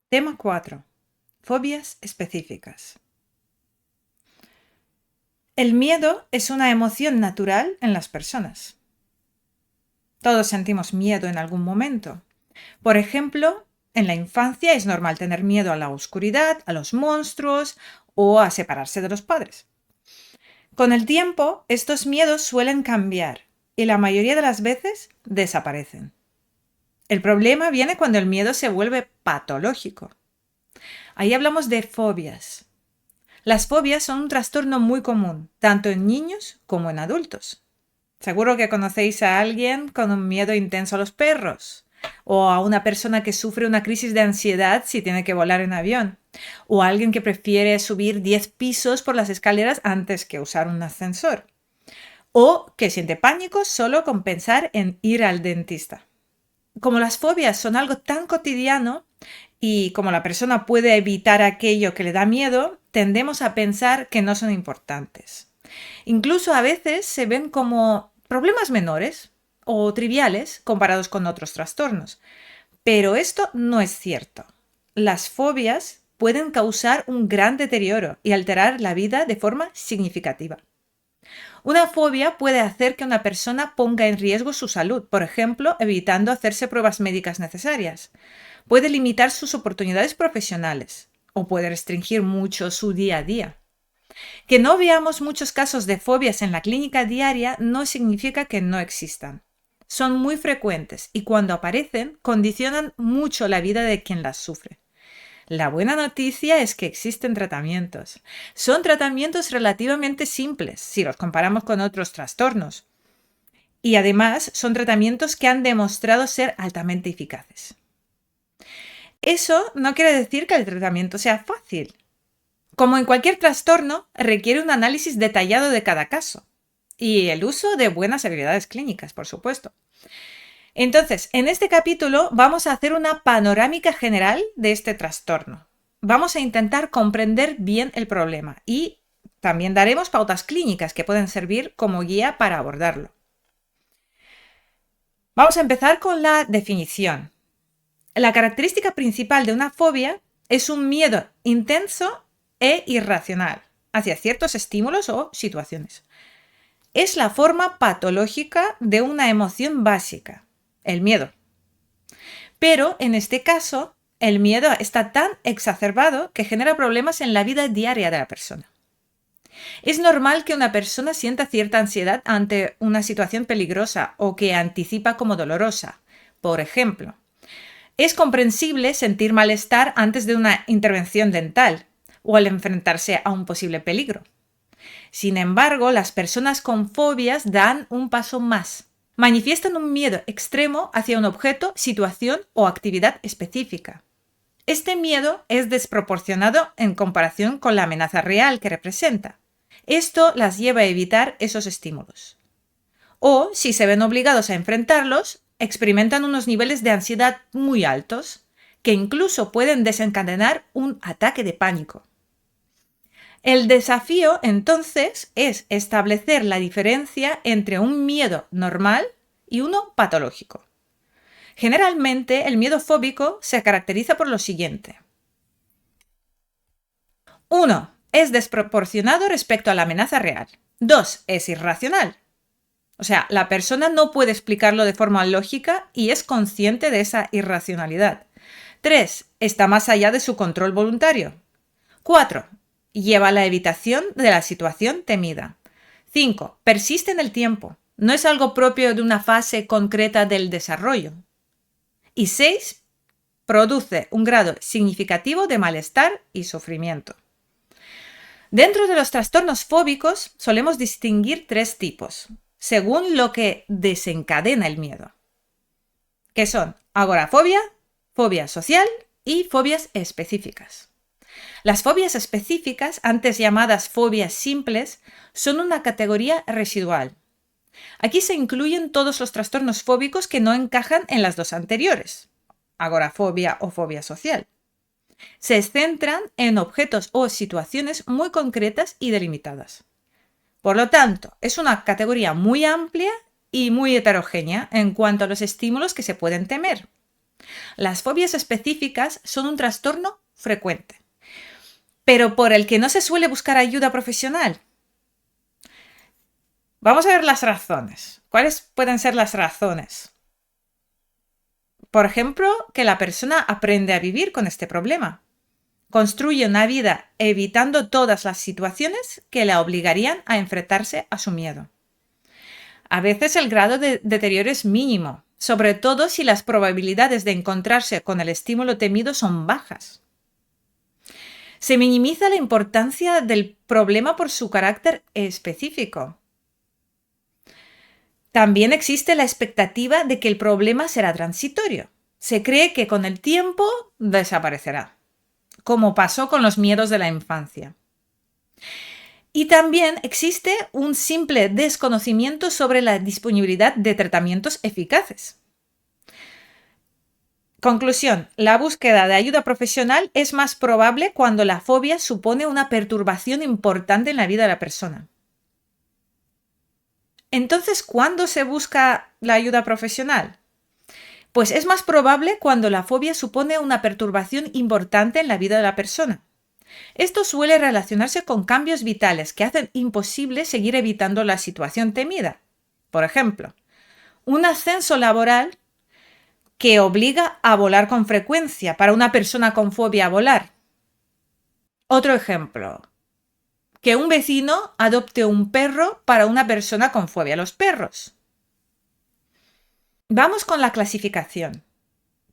Tema 4. Fobias específicas. El miedo es una emoción natural en las personas. Todos sentimos miedo en algún momento. Por ejemplo, en la infancia es normal tener miedo a la oscuridad, a los monstruos o a separarse de los padres. Con el tiempo, estos miedos suelen cambiar y la mayoría de las veces desaparecen. El problema viene cuando el miedo se vuelve patológico. Ahí hablamos de fobias. Las fobias son un trastorno muy común, tanto en niños como en adultos. Seguro que conocéis a alguien con un miedo intenso a los perros, o a una persona que sufre una crisis de ansiedad si tiene que volar en avión, o a alguien que prefiere subir 10 pisos por las escaleras antes que usar un ascensor, o que siente pánico solo con pensar en ir al dentista. Como las fobias son algo tan cotidiano y como la persona puede evitar aquello que le da miedo, tendemos a pensar que no son importantes. Incluso a veces se ven como problemas menores o triviales comparados con otros trastornos. Pero esto no es cierto. Las fobias pueden causar un gran deterioro y alterar la vida de forma significativa. Una fobia puede hacer que una persona ponga en riesgo su salud, por ejemplo, evitando hacerse pruebas médicas necesarias. Puede limitar sus oportunidades profesionales o puede restringir mucho su día a día. Que no veamos muchos casos de fobias en la clínica diaria no significa que no existan. Son muy frecuentes y cuando aparecen condicionan mucho la vida de quien las sufre. La buena noticia es que existen tratamientos. Son tratamientos relativamente simples si los comparamos con otros trastornos. Y además son tratamientos que han demostrado ser altamente eficaces. Eso no quiere decir que el tratamiento sea fácil. Como en cualquier trastorno, requiere un análisis detallado de cada caso y el uso de buenas habilidades clínicas, por supuesto. Entonces, en este capítulo vamos a hacer una panorámica general de este trastorno. Vamos a intentar comprender bien el problema y también daremos pautas clínicas que pueden servir como guía para abordarlo. Vamos a empezar con la definición. La característica principal de una fobia es un miedo intenso e irracional hacia ciertos estímulos o situaciones. Es la forma patológica de una emoción básica, el miedo. Pero en este caso, el miedo está tan exacerbado que genera problemas en la vida diaria de la persona. Es normal que una persona sienta cierta ansiedad ante una situación peligrosa o que anticipa como dolorosa. Por ejemplo, es comprensible sentir malestar antes de una intervención dental o al enfrentarse a un posible peligro. Sin embargo, las personas con fobias dan un paso más. Manifiestan un miedo extremo hacia un objeto, situación o actividad específica. Este miedo es desproporcionado en comparación con la amenaza real que representa. Esto las lleva a evitar esos estímulos. O, si se ven obligados a enfrentarlos, experimentan unos niveles de ansiedad muy altos, que incluso pueden desencadenar un ataque de pánico. El desafío, entonces, es establecer la diferencia entre un miedo normal y uno patológico. Generalmente, el miedo fóbico se caracteriza por lo siguiente. 1. Es desproporcionado respecto a la amenaza real. 2. Es irracional. O sea, la persona no puede explicarlo de forma lógica y es consciente de esa irracionalidad. 3. Está más allá de su control voluntario. 4. Lleva a la evitación de la situación temida. 5. Persiste en el tiempo. No es algo propio de una fase concreta del desarrollo. Y 6. Produce un grado significativo de malestar y sufrimiento. Dentro de los trastornos fóbicos solemos distinguir 3 tipos, según lo que desencadena el miedo, que son agorafobia, fobia social y fobias específicas. Las fobias específicas, antes llamadas fobias simples, son una categoría residual. Aquí se incluyen todos los trastornos fóbicos que no encajan en las dos anteriores, agorafobia o fobia social. Se centran en objetos o situaciones muy concretas y delimitadas. Por lo tanto, es una categoría muy amplia y muy heterogénea en cuanto a los estímulos que se pueden temer. Las fobias específicas son un trastorno frecuente, pero por el que no se suele buscar ayuda profesional. Vamos a ver las razones. ¿Cuáles pueden ser las razones? Por ejemplo, que la persona aprende a vivir con este problema. Construye una vida evitando todas las situaciones que la obligarían a enfrentarse a su miedo. A veces el grado de deterioro es mínimo, sobre todo si las probabilidades de encontrarse con el estímulo temido son bajas. Se minimiza la importancia del problema por su carácter específico. También existe la expectativa de que el problema será transitorio. Se cree que con el tiempo desaparecerá, como pasó con los miedos de la infancia. Y también existe un simple desconocimiento sobre la disponibilidad de tratamientos eficaces. Conclusión: la búsqueda de ayuda profesional es más probable cuando la fobia supone una perturbación importante en la vida de la persona. Entonces, ¿cuándo se busca la ayuda profesional? Pues es más probable cuando la fobia supone una perturbación importante en la vida de la persona. Esto suele relacionarse con cambios vitales que hacen imposible seguir evitando la situación temida. Por ejemplo, un ascenso laboral que obliga a volar con frecuencia para una persona con fobia a volar. Otro ejemplo, que un vecino adopte un perro para una persona con fobia a los perros. Vamos con la clasificación.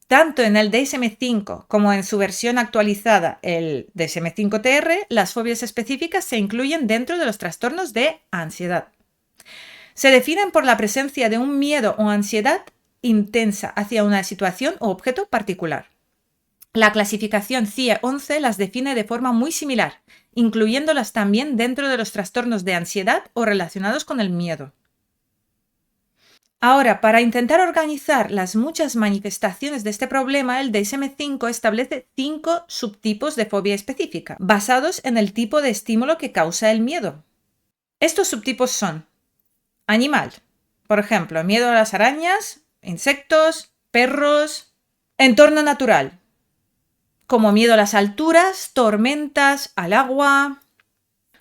Tanto en el DSM-5 como en su versión actualizada, el DSM-5-TR, las fobias específicas se incluyen dentro de los trastornos de ansiedad. Se definen por la presencia de un miedo o ansiedad intensa hacia una situación o objeto particular. La clasificación CIE-11 las define de forma muy similar, incluyéndolas también dentro de los trastornos de ansiedad o relacionados con el miedo. Ahora, para intentar organizar las muchas manifestaciones de este problema, el DSM-5 establece 5 subtipos de fobia específica, basados en el tipo de estímulo que causa el miedo. Estos subtipos son: animal, por ejemplo, miedo a las arañas, insectos, perros. Entorno natural, como miedo a las alturas, tormentas, al agua.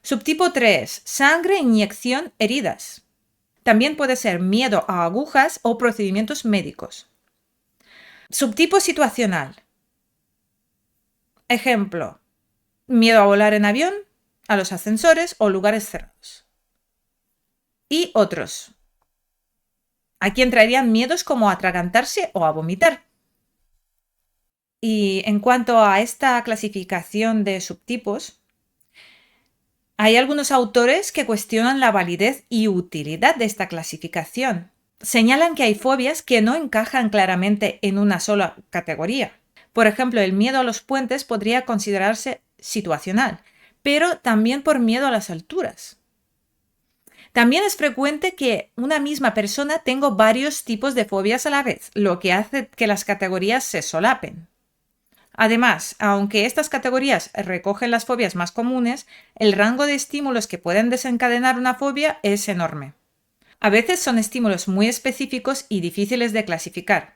Subtipo 3, sangre, inyección, heridas. También puede ser miedo a agujas o procedimientos médicos. Subtipo situacional. Ejemplo, miedo a volar en avión, a los ascensores o lugares cerrados. Y otros. Aquí entrarían miedos como a atragantarse o a vomitar. Y en cuanto a esta clasificación de subtipos, hay algunos autores que cuestionan la validez y utilidad de esta clasificación. Señalan que hay fobias que no encajan claramente en una sola categoría. Por ejemplo, el miedo a los puentes podría considerarse situacional, pero también por miedo a las alturas. También es frecuente que una misma persona tenga varios tipos de fobias a la vez, lo que hace que las categorías se solapen. Además, aunque estas categorías recogen las fobias más comunes, el rango de estímulos que pueden desencadenar una fobia es enorme. A veces son estímulos muy específicos y difíciles de clasificar.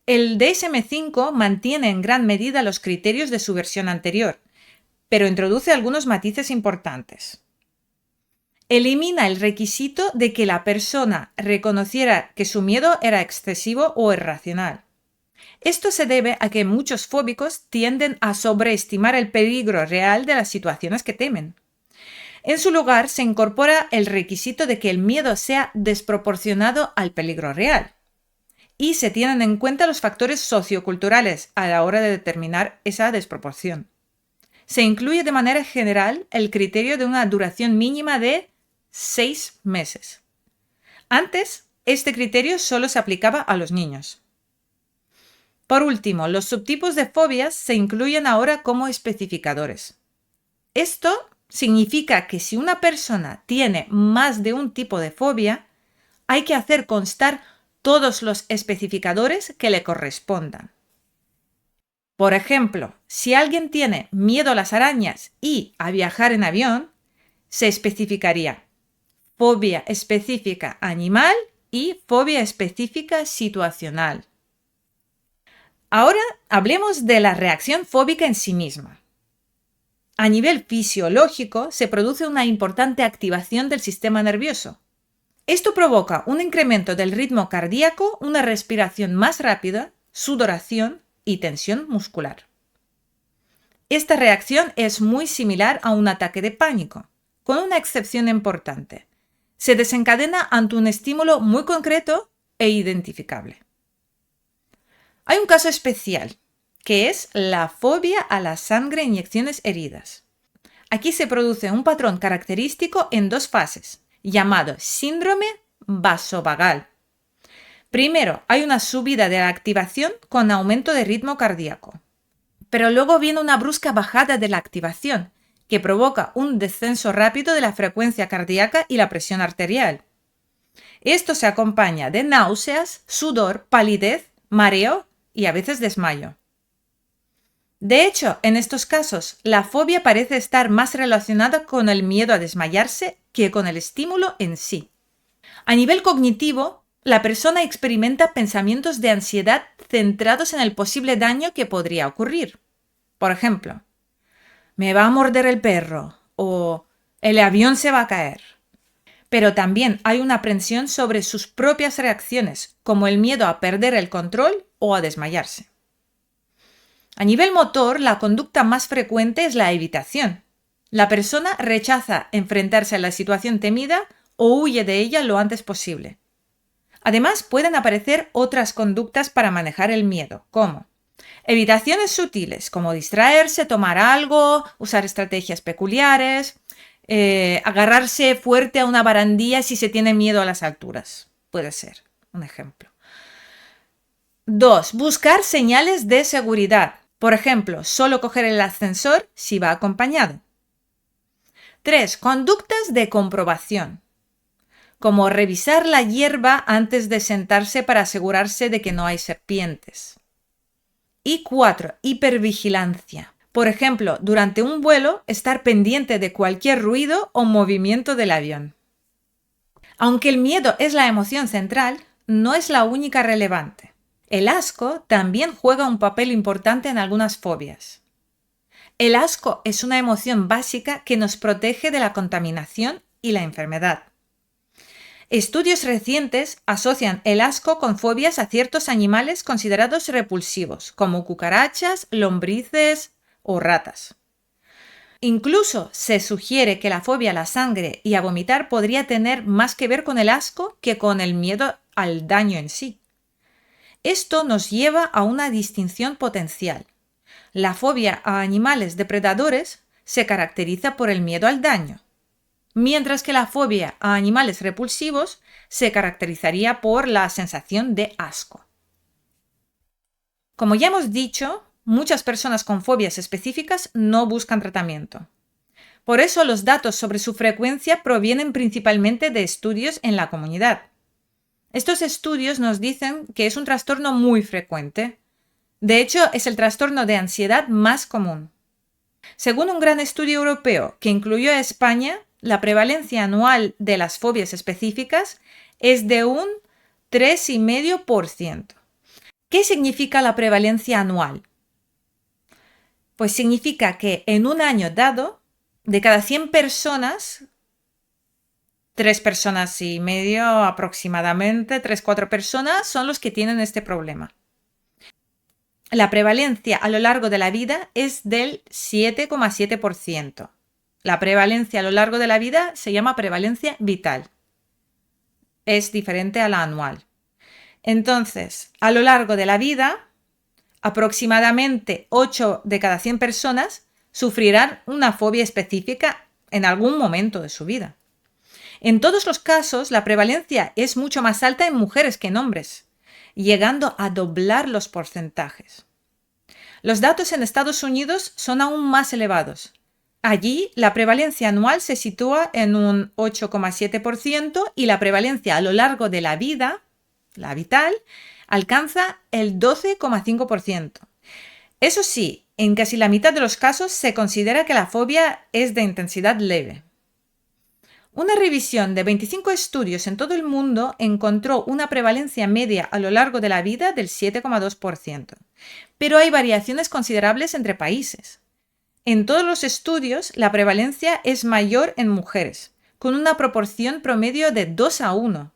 El DSM-5 mantiene en gran medida los criterios de su versión anterior, pero introduce algunos matices importantes. Elimina el requisito de que la persona reconociera que su miedo era excesivo o irracional. Esto se debe a que muchos fóbicos tienden a sobreestimar el peligro real de las situaciones que temen. En su lugar, se incorpora el requisito de que el miedo sea desproporcionado al peligro real. Y se tienen en cuenta los factores socioculturales a la hora de determinar esa desproporción. Se incluye de manera general el criterio de una duración mínima de 6 meses. Antes, este criterio solo se aplicaba a los niños. Por último, los subtipos de fobias se incluyen ahora como especificadores. Esto significa que si una persona tiene más de un tipo de fobia, hay que hacer constar todos los especificadores que le correspondan. Por ejemplo, si alguien tiene miedo a las arañas y a viajar en avión, se especificaría fobia específica animal y fobia específica situacional. Ahora hablemos de la reacción fóbica en sí misma. A nivel fisiológico, se produce una importante activación del sistema nervioso. Esto provoca un incremento del ritmo cardíaco, una respiración más rápida, sudoración y tensión muscular. Esta reacción es muy similar a un ataque de pánico, con una excepción importante. Se desencadena ante un estímulo muy concreto e identificable. Hay un caso especial, que es la fobia a la sangre e inyecciones heridas. Aquí se produce un patrón característico en dos fases, llamado síndrome vasovagal. Primero, hay una subida de la activación con aumento de ritmo cardíaco. Pero luego viene una brusca bajada de la activación, que provoca un descenso rápido de la frecuencia cardíaca y la presión arterial. Esto se acompaña de náuseas, sudor, palidez, mareo y a veces desmayo. De hecho, en estos casos, la fobia parece estar más relacionada con el miedo a desmayarse que con el estímulo en sí. A nivel cognitivo, la persona experimenta pensamientos de ansiedad centrados en el posible daño que podría ocurrir. Por ejemplo, me va a morder el perro o el avión se va a caer. Pero también hay una aprensión sobre sus propias reacciones, como el miedo a perder el control o a desmayarse. A nivel motor, la conducta más frecuente es la evitación. La persona rechaza enfrentarse a la situación temida o huye de ella lo antes posible. Además, pueden aparecer otras conductas para manejar el miedo, como evitaciones sutiles, como distraerse, tomar algo, usar estrategias peculiares, agarrarse fuerte a una barandilla si se tiene miedo a las alturas. Puede ser un ejemplo. 2. Buscar señales de seguridad. Por ejemplo, solo coger el ascensor si va acompañado. 3. Conductas de comprobación, como revisar la hierba antes de sentarse para asegurarse de que no hay serpientes. Y 4. Hipervigilancia. Por ejemplo, durante un vuelo, estar pendiente de cualquier ruido o movimiento del avión. Aunque el miedo es la emoción central, no es la única relevante. El asco también juega un papel importante en algunas fobias. El asco es una emoción básica que nos protege de la contaminación y la enfermedad. Estudios recientes asocian el asco con fobias a ciertos animales considerados repulsivos, como cucarachas, lombrices o ratas. Incluso se sugiere que la fobia a la sangre y a vomitar podría tener más que ver con el asco que con el miedo al daño en sí. Esto nos lleva a una distinción potencial. La fobia a animales depredadores se caracteriza por el miedo al daño, mientras que la fobia a animales repulsivos se caracterizaría por la sensación de asco. Como ya hemos dicho, muchas personas con fobias específicas no buscan tratamiento. Por eso los datos sobre su frecuencia provienen principalmente de estudios en la comunidad. Estos estudios nos dicen que es un trastorno muy frecuente. De hecho, es el trastorno de ansiedad más común. Según un gran estudio europeo que incluyó a España, la prevalencia anual de las fobias específicas es de un 3,5%. ¿Qué significa la prevalencia anual? Pues significa que en un año dado, de cada 100 personas, 3,5 personas aproximadamente, 3-4 personas son los que tienen este problema. La prevalencia a lo largo de la vida es del 7,7%. La prevalencia a lo largo de la vida se llama prevalencia vital. Es diferente a la anual. Entonces, a lo largo de la vida, aproximadamente 8 de cada 100 personas sufrirán una fobia específica en algún momento de su vida. En todos los casos, la prevalencia es mucho más alta en mujeres que en hombres, llegando a doblar los porcentajes. Los datos en Estados Unidos son aún más elevados. Allí, la prevalencia anual se sitúa en un 8,7% y la prevalencia a lo largo de la vida, la vital, alcanza el 12,5%. Eso sí, en casi la mitad de los casos se considera que la fobia es de intensidad leve. Una revisión de 25 estudios en todo el mundo encontró una prevalencia media a lo largo de la vida del 7,2%, pero hay variaciones considerables entre países. En todos los estudios, la prevalencia es mayor en mujeres, con una proporción promedio de 2:1.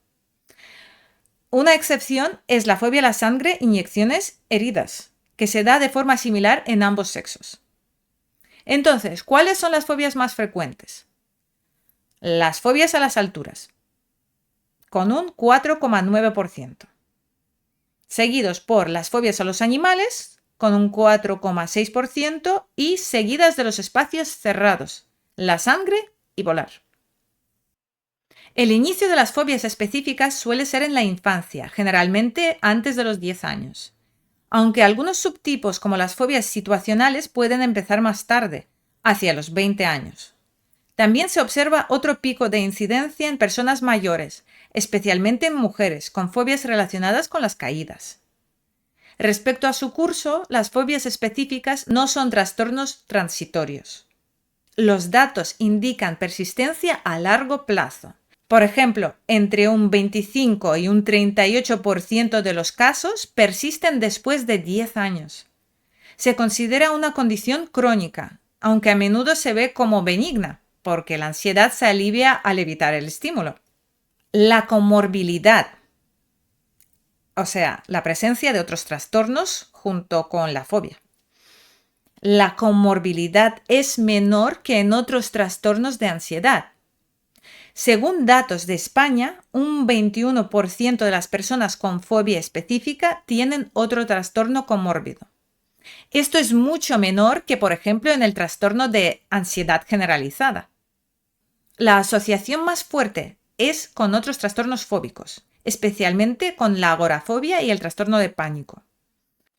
Una excepción es la fobia a la sangre, inyecciones, heridas, que se da de forma similar en ambos sexos. Entonces, ¿cuáles son las fobias más frecuentes? Las fobias a las alturas, con un 4,9%, seguidos por las fobias a los animales, con un 4,6%, y seguidas de los espacios cerrados, la sangre y volar. El inicio de las fobias específicas suele ser en la infancia, generalmente antes de los 10 años, aunque algunos subtipos como las fobias situacionales pueden empezar más tarde, hacia los 20 años. También se observa otro pico de incidencia en personas mayores, especialmente en mujeres, con fobias relacionadas con las caídas. Respecto a su curso, las fobias específicas no son trastornos transitorios. Los datos indican persistencia a largo plazo. Por ejemplo, entre un 25 y un 38% de los casos persisten después de 10 años. Se considera una condición crónica, aunque a menudo se ve como benigna, porque la ansiedad se alivia al evitar el estímulo. La comorbilidad, o sea, la presencia de otros trastornos junto con la fobia. La comorbilidad es menor que en otros trastornos de ansiedad. Según datos de España, un 21% de las personas con fobia específica tienen otro trastorno comórbido. Esto es mucho menor que, por ejemplo, en el trastorno de ansiedad generalizada. La asociación más fuerte es con otros trastornos fóbicos, especialmente con la agorafobia y el trastorno de pánico.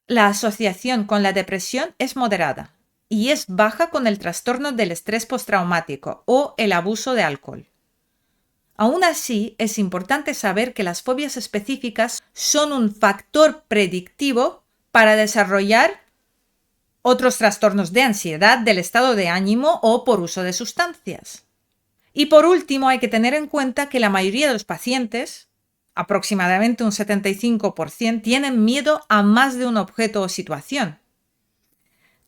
La asociación con la depresión es moderada y es baja con el trastorno del estrés postraumático o el abuso de alcohol. Aún así, es importante saber que las fobias específicas son un factor predictivo para desarrollar otros trastornos de ansiedad, del estado de ánimo o por uso de sustancias. Y por último, hay que tener en cuenta que la mayoría de los pacientes, aproximadamente un 75%, tienen miedo a más de un objeto o situación.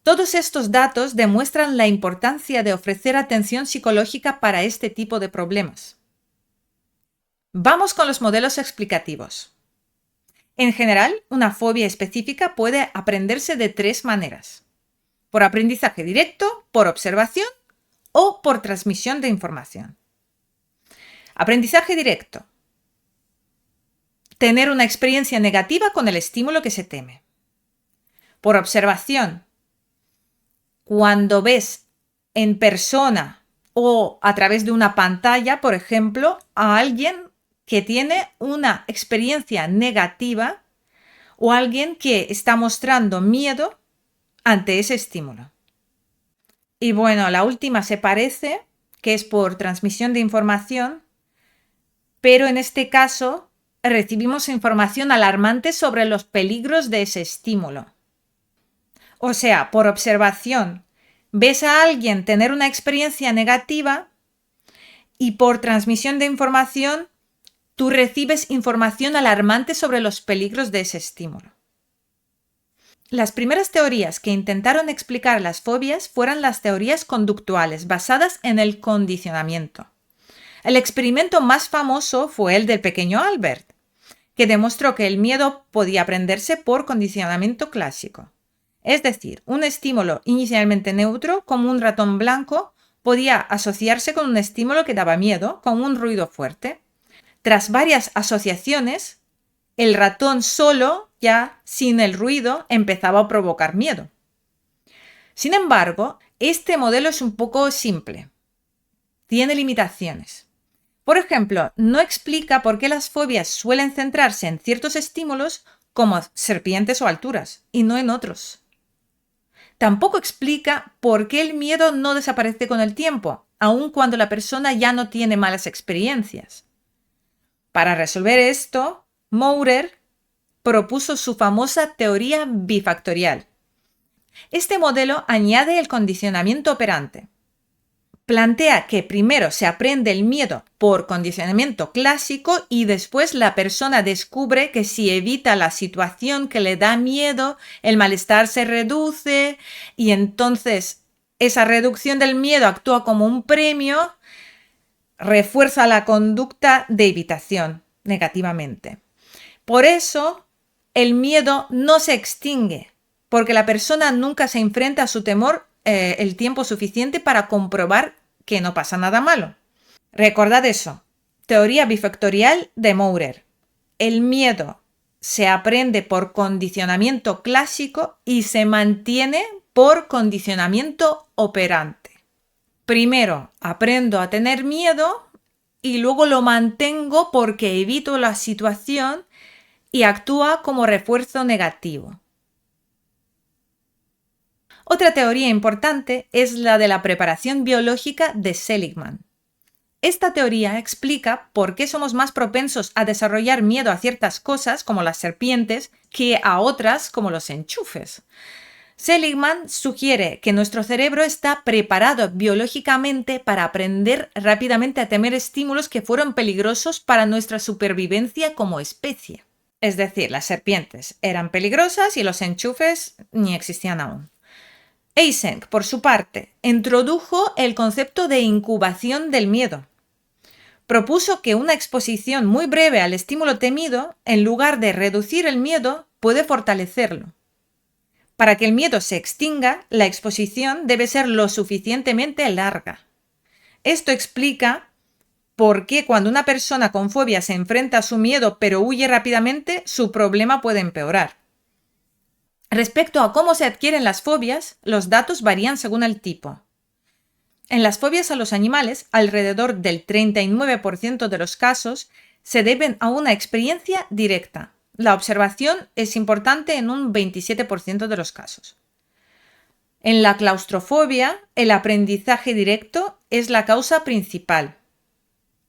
Todos estos datos demuestran la importancia de ofrecer atención psicológica para este tipo de problemas. Vamos con los modelos explicativos. En general, una fobia específica puede aprenderse de 3 maneras: por aprendizaje directo, por observación o por transmisión de información. Aprendizaje directo. Tener una experiencia negativa con el estímulo que se teme. Por observación. Cuando ves en persona o a través de una pantalla, por ejemplo, a alguien que tiene una experiencia negativa o alguien que está mostrando miedo ante ese estímulo. Y bueno, la última se parece, que es por transmisión de información, pero en este caso recibimos información alarmante sobre los peligros de ese estímulo. O sea, por observación, ves a alguien tener una experiencia negativa y por transmisión de información, tú recibes información alarmante sobre los peligros de ese estímulo. Las primeras teorías que intentaron explicar las fobias fueron las teorías conductuales basadas en el condicionamiento. El experimento más famoso fue el del pequeño Albert, que demostró que el miedo podía aprenderse por condicionamiento clásico. Es decir, un estímulo inicialmente neutro, como un ratón blanco, podía asociarse con un estímulo que daba miedo, con un ruido fuerte. Tras varias asociaciones, el ratón solo, ya sin el ruido, empezaba a provocar miedo. Sin embargo, este modelo es un poco simple. Tiene limitaciones. Por ejemplo, no explica por qué las fobias suelen centrarse en ciertos estímulos como serpientes o alturas y no en otros. Tampoco explica por qué el miedo no desaparece con el tiempo, aun cuando la persona ya no tiene malas experiencias. Para resolver esto, Maurer propuso su famosa teoría bifactorial. Este modelo añade el condicionamiento operante. Plantea que primero se aprende el miedo por condicionamiento clásico y después la persona descubre que si evita la situación que le da miedo, el malestar se reduce y entonces esa reducción del miedo actúa como un premio, refuerza la conducta de evitación negativamente. Por eso, el miedo no se extingue, porque la persona nunca se enfrenta a su temor el tiempo suficiente para comprobar que no pasa nada malo. Recordad eso. Teoría bifactorial de Maurer. El miedo se aprende por condicionamiento clásico y se mantiene por condicionamiento operante. Primero aprendo a tener miedo y luego lo mantengo porque evito la situación y actúa como refuerzo negativo. Otra teoría importante es la de la preparación biológica de Seligman. Esta teoría explica por qué somos más propensos a desarrollar miedo a ciertas cosas, como las serpientes, que a otras, como los enchufes. Seligman sugiere que nuestro cerebro está preparado biológicamente para aprender rápidamente a temer estímulos que fueron peligrosos para nuestra supervivencia como especie. Es decir, las serpientes eran peligrosas y los enchufes ni existían aún. Eysenck, por su parte, introdujo el concepto de incubación del miedo. Propuso que una exposición muy breve al estímulo temido, en lugar de reducir el miedo, puede fortalecerlo. Para que el miedo se extinga, la exposición debe ser lo suficientemente larga. Esto explica por qué cuando una persona con fobia se enfrenta a su miedo pero huye rápidamente, su problema puede empeorar. Respecto a cómo se adquieren las fobias, los datos varían según el tipo. En las fobias a los animales, alrededor del 39% de los casos se deben a una experiencia directa. La observación es importante en un 27% de los casos. En la claustrofobia, el aprendizaje directo es la causa principal,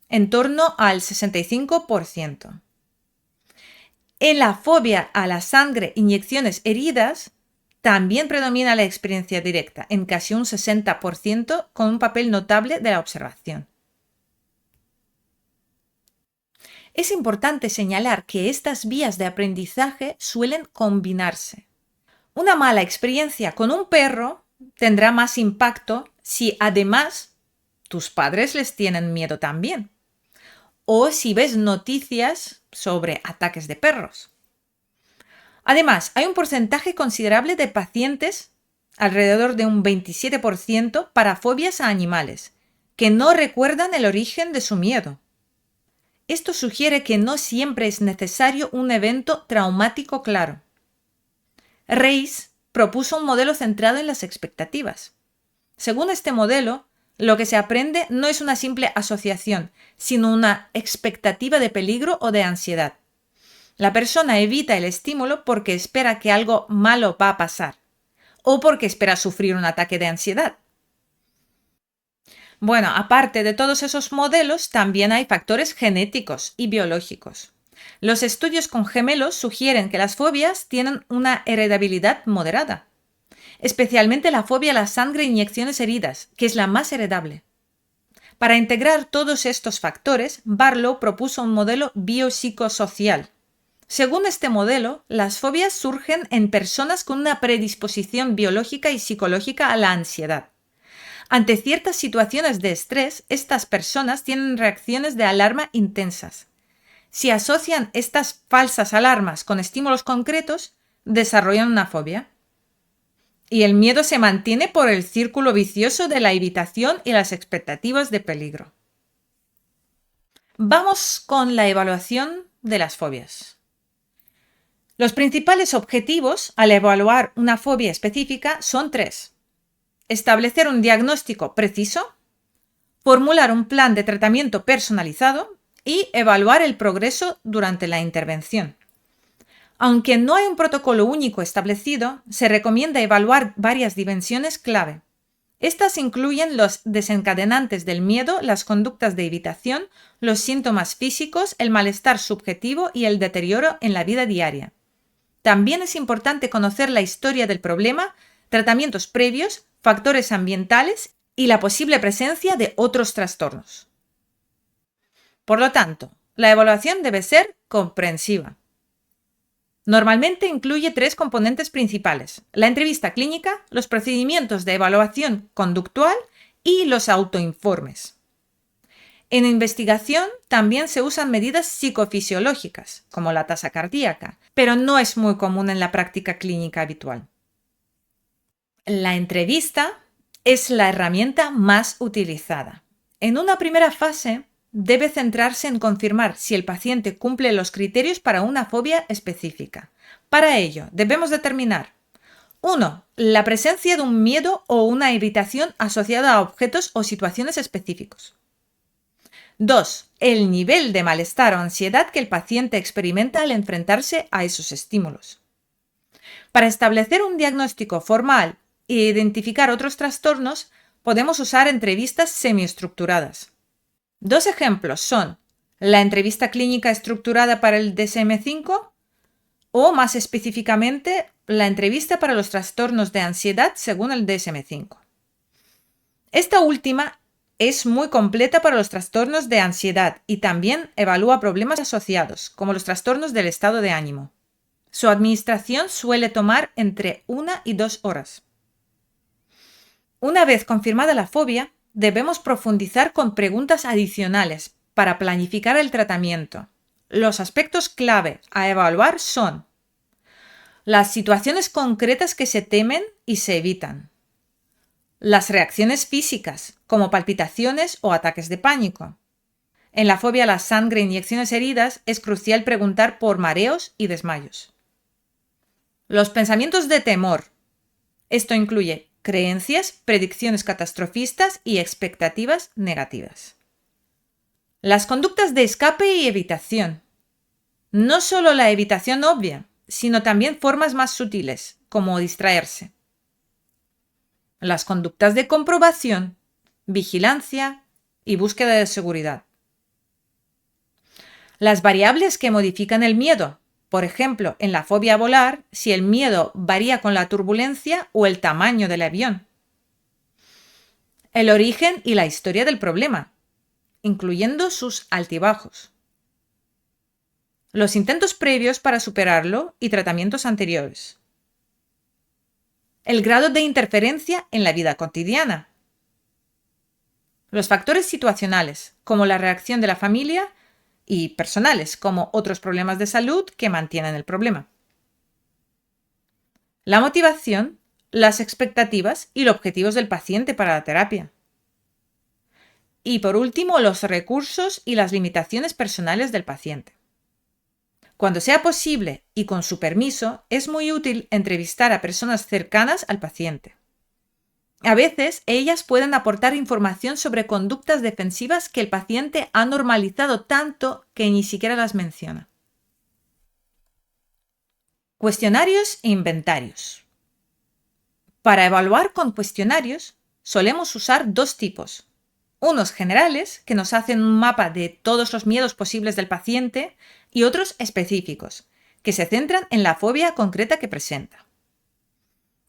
en torno al 65%. En la fobia a la sangre, inyecciones, heridas, también predomina la experiencia directa, en casi un 60%, con un papel notable de la observación. Es importante señalar que estas vías de aprendizaje suelen combinarse. Una mala experiencia con un perro tendrá más impacto si además tus padres les tienen miedo también. O si ves noticias sobre ataques de perros. Además, hay un porcentaje considerable de pacientes, alrededor de un 27%, para fobias a animales, que no recuerdan el origen de su miedo. Esto sugiere que no siempre es necesario un evento traumático claro. Reis propuso un modelo centrado en las expectativas. Según este modelo, lo que se aprende no es una simple asociación, sino una expectativa de peligro o de ansiedad. La persona evita el estímulo porque espera que algo malo va a pasar o porque espera sufrir un ataque de ansiedad. Bueno, aparte de todos esos modelos, también hay factores genéticos y biológicos. Los estudios con gemelos sugieren que las fobias tienen una heredabilidad moderada, especialmente la fobia a la sangre e inyecciones heridas, que es la más heredable. Para integrar todos estos factores, Barlow propuso un modelo biopsicosocial. Según este modelo, las fobias surgen en personas con una predisposición biológica y psicológica a la ansiedad. Ante ciertas situaciones de estrés, estas personas tienen reacciones de alarma intensas. Si asocian estas falsas alarmas con estímulos concretos, desarrollan una fobia. Y el miedo se mantiene por el círculo vicioso de la evitación y las expectativas de peligro. Vamos con la evaluación de las fobias. Los principales objetivos al evaluar una fobia específica son 3. Establecer un diagnóstico preciso, formular un plan de tratamiento personalizado y evaluar el progreso durante la intervención. Aunque no hay un protocolo único establecido, se recomienda evaluar varias dimensiones clave. Estas incluyen los desencadenantes del miedo, las conductas de evitación, los síntomas físicos, el malestar subjetivo y el deterioro en la vida diaria. También es importante conocer la historia del problema, tratamientos previos, factores ambientales y la posible presencia de otros trastornos. Por lo tanto, la evaluación debe ser comprensiva. Normalmente incluye 3 componentes principales: la entrevista clínica, los procedimientos de evaluación conductual y los autoinformes. En investigación también se usan medidas psicofisiológicas, como la tasa cardíaca, pero no es muy común en la práctica clínica habitual. La entrevista es la herramienta más utilizada. En una primera fase, debe centrarse en confirmar si el paciente cumple los criterios para una fobia específica. Para ello, debemos determinar: 1. La presencia de un miedo o una irritación asociada a objetos o situaciones específicos. 2. El nivel de malestar o ansiedad que el paciente experimenta al enfrentarse a esos estímulos. Para establecer un diagnóstico formal e identificar otros trastornos, podemos usar entrevistas semiestructuradas. 2 ejemplos son la entrevista clínica estructurada para el DSM-5 o, más específicamente, la entrevista para los trastornos de ansiedad según el DSM-5. Esta última es muy completa para los trastornos de ansiedad y también evalúa problemas asociados, como los trastornos del estado de ánimo. Su administración suele tomar entre 1 y 2 horas. Una vez confirmada la fobia, debemos profundizar con preguntas adicionales para planificar el tratamiento. Los aspectos clave a evaluar son las situaciones concretas que se temen y se evitan, las reacciones físicas, como palpitaciones o ataques de pánico. En la fobia a la sangre e inyecciones heridas es crucial preguntar por mareos y desmayos. Los pensamientos de temor. Esto incluye creencias, predicciones catastrofistas y expectativas negativas. Las conductas de escape y evitación. No solo la evitación obvia, sino también formas más sutiles, como distraerse. Las conductas de comprobación, vigilancia y búsqueda de seguridad. Las variables que modifican el miedo. Por ejemplo, en la fobia a volar, si el miedo varía con la turbulencia o el tamaño del avión. El origen y la historia del problema, incluyendo sus altibajos. Los intentos previos para superarlo y tratamientos anteriores. El grado de interferencia en la vida cotidiana. Los factores situacionales, como la reacción de la familia, y personales, como otros problemas de salud que mantienen el problema. La motivación, las expectativas y los objetivos del paciente para la terapia. Y por último, los recursos y las limitaciones personales del paciente. Cuando sea posible y con su permiso, es muy útil entrevistar a personas cercanas al paciente. A veces, ellas pueden aportar información sobre conductas defensivas que el paciente ha normalizado tanto que ni siquiera las menciona. Cuestionarios e inventarios. Para evaluar con cuestionarios, solemos usar 2 tipos. Unos generales, que nos hacen un mapa de todos los miedos posibles del paciente, y otros específicos, que se centran en la fobia concreta que presenta.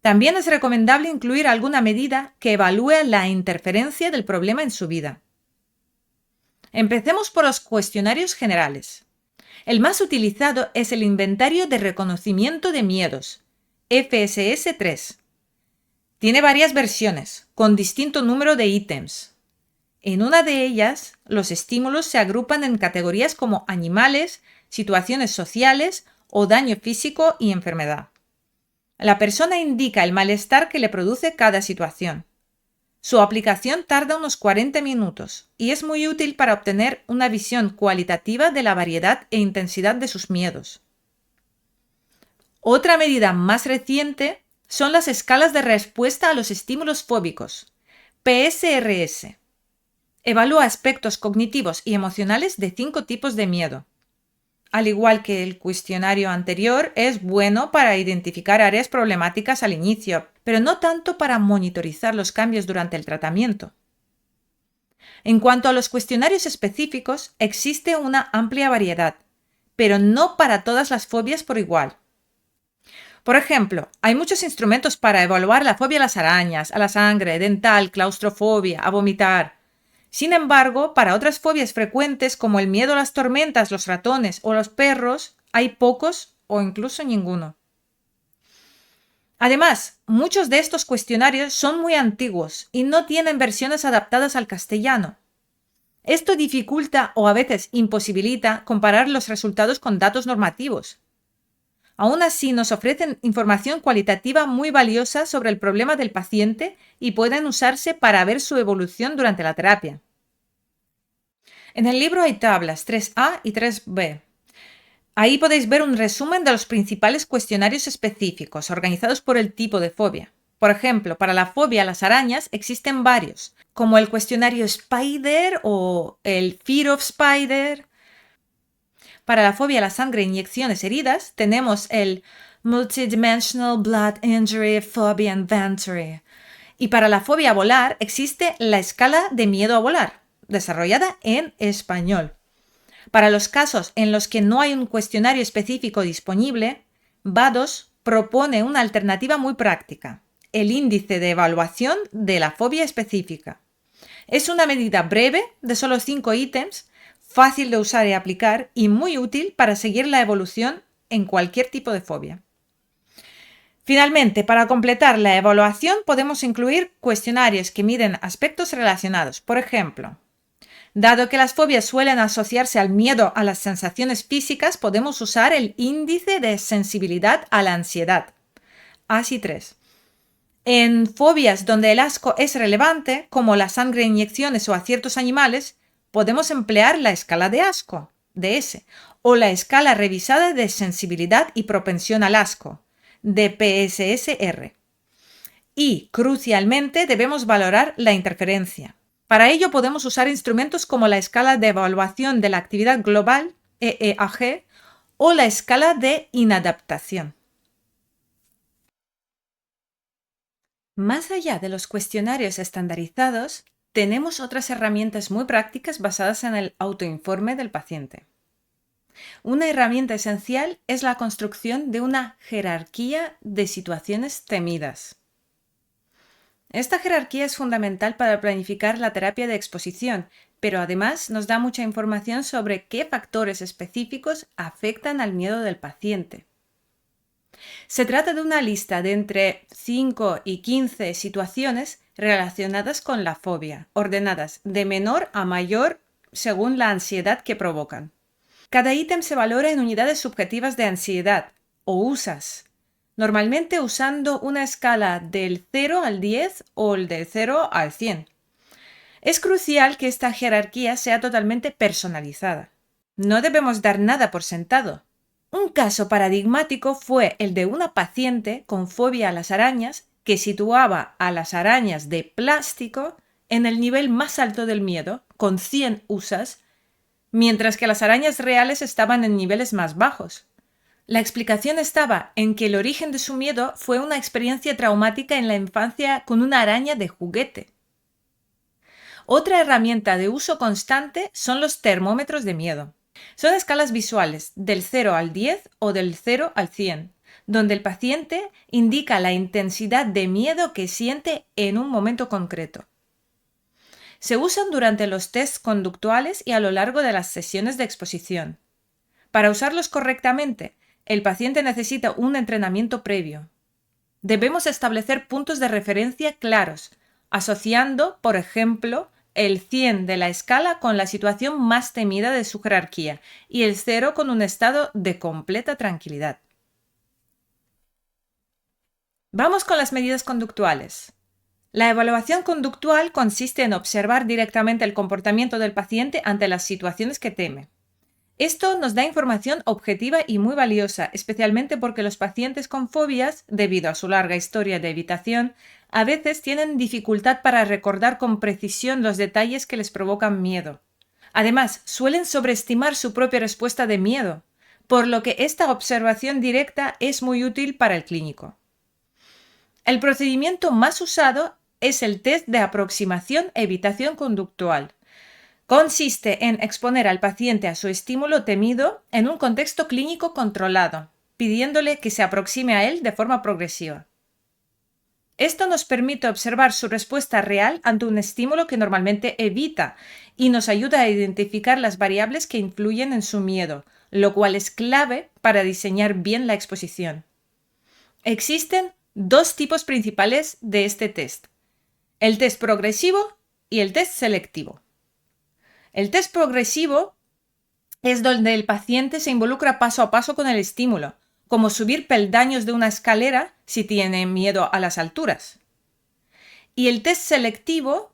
También es recomendable incluir alguna medida que evalúe la interferencia del problema en su vida. Empecemos por los cuestionarios generales. El más utilizado es el Inventario de Reconocimiento de Miedos, FSS-3. Tiene varias versiones, con distinto número de ítems. En una de ellas, los estímulos se agrupan en categorías como animales, situaciones sociales o daño físico y enfermedad. La persona indica el malestar que le produce cada situación. Su aplicación tarda unos 40 minutos y es muy útil para obtener una visión cualitativa de la variedad e intensidad de sus miedos. Otra medida más reciente son las escalas de respuesta a los estímulos fóbicos, PSRS. Evalúa aspectos cognitivos y emocionales de 5 tipos de miedo. Al igual que el cuestionario anterior, es bueno para identificar áreas problemáticas al inicio, pero no tanto para monitorizar los cambios durante el tratamiento. En cuanto a los cuestionarios específicos, existe una amplia variedad, pero no para todas las fobias por igual. Por ejemplo, hay muchos instrumentos para evaluar la fobia a las arañas, a la sangre, dental, claustrofobia, a vomitar. Sin embargo, para otras fobias frecuentes como el miedo a las tormentas, los ratones o los perros, hay pocos o incluso ninguno. Además, muchos de estos cuestionarios son muy antiguos y no tienen versiones adaptadas al castellano. Esto dificulta o a veces imposibilita comparar los resultados con datos normativos. Aún así, nos ofrecen información cualitativa muy valiosa sobre el problema del paciente y pueden usarse para ver su evolución durante la terapia. En el libro hay tablas 3A y 3B. Ahí podéis ver un resumen de los principales cuestionarios específicos, organizados por el tipo de fobia. Por ejemplo, para la fobia a las arañas existen varios, como el cuestionario Spider o el Fear of Spider. Para la fobia a la sangre e inyecciones heridas, tenemos el Multidimensional Blood Injury Phobia Inventory. Y para la fobia a volar existe la escala de miedo a volar, desarrollada en español. Para los casos en los que no hay un cuestionario específico disponible, VADOS propone una alternativa muy práctica, el índice de evaluación de la fobia específica. Es una medida breve de solo 5 ítems, fácil de usar y aplicar y muy útil para seguir la evolución en cualquier tipo de fobia. Finalmente, para completar la evaluación podemos incluir cuestionarios que miden aspectos relacionados. Por ejemplo, dado que las fobias suelen asociarse al miedo a las sensaciones físicas, podemos usar el índice de sensibilidad a la ansiedad, ASI-3. En fobias donde el asco es relevante, como la sangre e inyecciones o a ciertos animales, podemos emplear la escala de asco, DS, o la escala revisada de sensibilidad y propensión al asco, DPSS-R. Y, crucialmente, debemos valorar la interferencia. Para ello podemos usar instrumentos como la escala de evaluación de la actividad global, EEAG, o la escala de inadaptación. Más allá de los cuestionarios estandarizados, tenemos otras herramientas muy prácticas basadas en el autoinforme del paciente. Una herramienta esencial es la construcción de una jerarquía de situaciones temidas. Esta jerarquía es fundamental para planificar la terapia de exposición, pero además nos da mucha información sobre qué factores específicos afectan al miedo del paciente. Se trata de una lista de entre 5 y 15 situaciones relacionadas con la fobia, ordenadas de menor a mayor según la ansiedad que provocan. Cada ítem se valora en unidades subjetivas de ansiedad, o USAs, normalmente usando una escala del 0 al 10 o el del 0 al 100. Es crucial que esta jerarquía sea totalmente personalizada. No debemos dar nada por sentado. Un caso paradigmático fue el de una paciente con fobia a las arañas que situaba a las arañas de plástico en el nivel más alto del miedo, con 100 USAs, mientras que las arañas reales estaban en niveles más bajos. La explicación estaba en que el origen de su miedo fue una experiencia traumática en la infancia con una araña de juguete. Otra herramienta de uso constante son los termómetros de miedo. Son escalas visuales del 0 al 10 o del 0 al 100, donde el paciente indica la intensidad de miedo que siente en un momento concreto. Se usan durante los tests conductuales y a lo largo de las sesiones de exposición. Para usarlos correctamente, el paciente necesita un entrenamiento previo. Debemos establecer puntos de referencia claros, asociando, por ejemplo, el 100 de la escala con la situación más temida de su jerarquía y el 0 con un estado de completa tranquilidad. Vamos con las medidas conductuales. La evaluación conductual consiste en observar directamente el comportamiento del paciente ante las situaciones que teme. Esto nos da información objetiva y muy valiosa, especialmente porque los pacientes con fobias, debido a su larga historia de evitación, a veces tienen dificultad para recordar con precisión los detalles que les provocan miedo. Además, suelen sobreestimar su propia respuesta de miedo, por lo que esta observación directa es muy útil para el clínico. El procedimiento más usado es el test de aproximación-evitación conductual. Consiste en exponer al paciente a su estímulo temido en un contexto clínico controlado. pidiéndole que se aproxime a él de forma progresiva. Esto nos permite observar su respuesta real ante un estímulo que normalmente evita y nos ayuda a identificar las variables que influyen en su miedo, lo cual es clave para diseñar bien la exposición. Existen dos tipos principales de este test: el test progresivo y el test selectivo. El test progresivo es donde el paciente se involucra paso a paso con el estímulo, como subir peldaños de una escalera si tiene miedo a las alturas. Y el test selectivo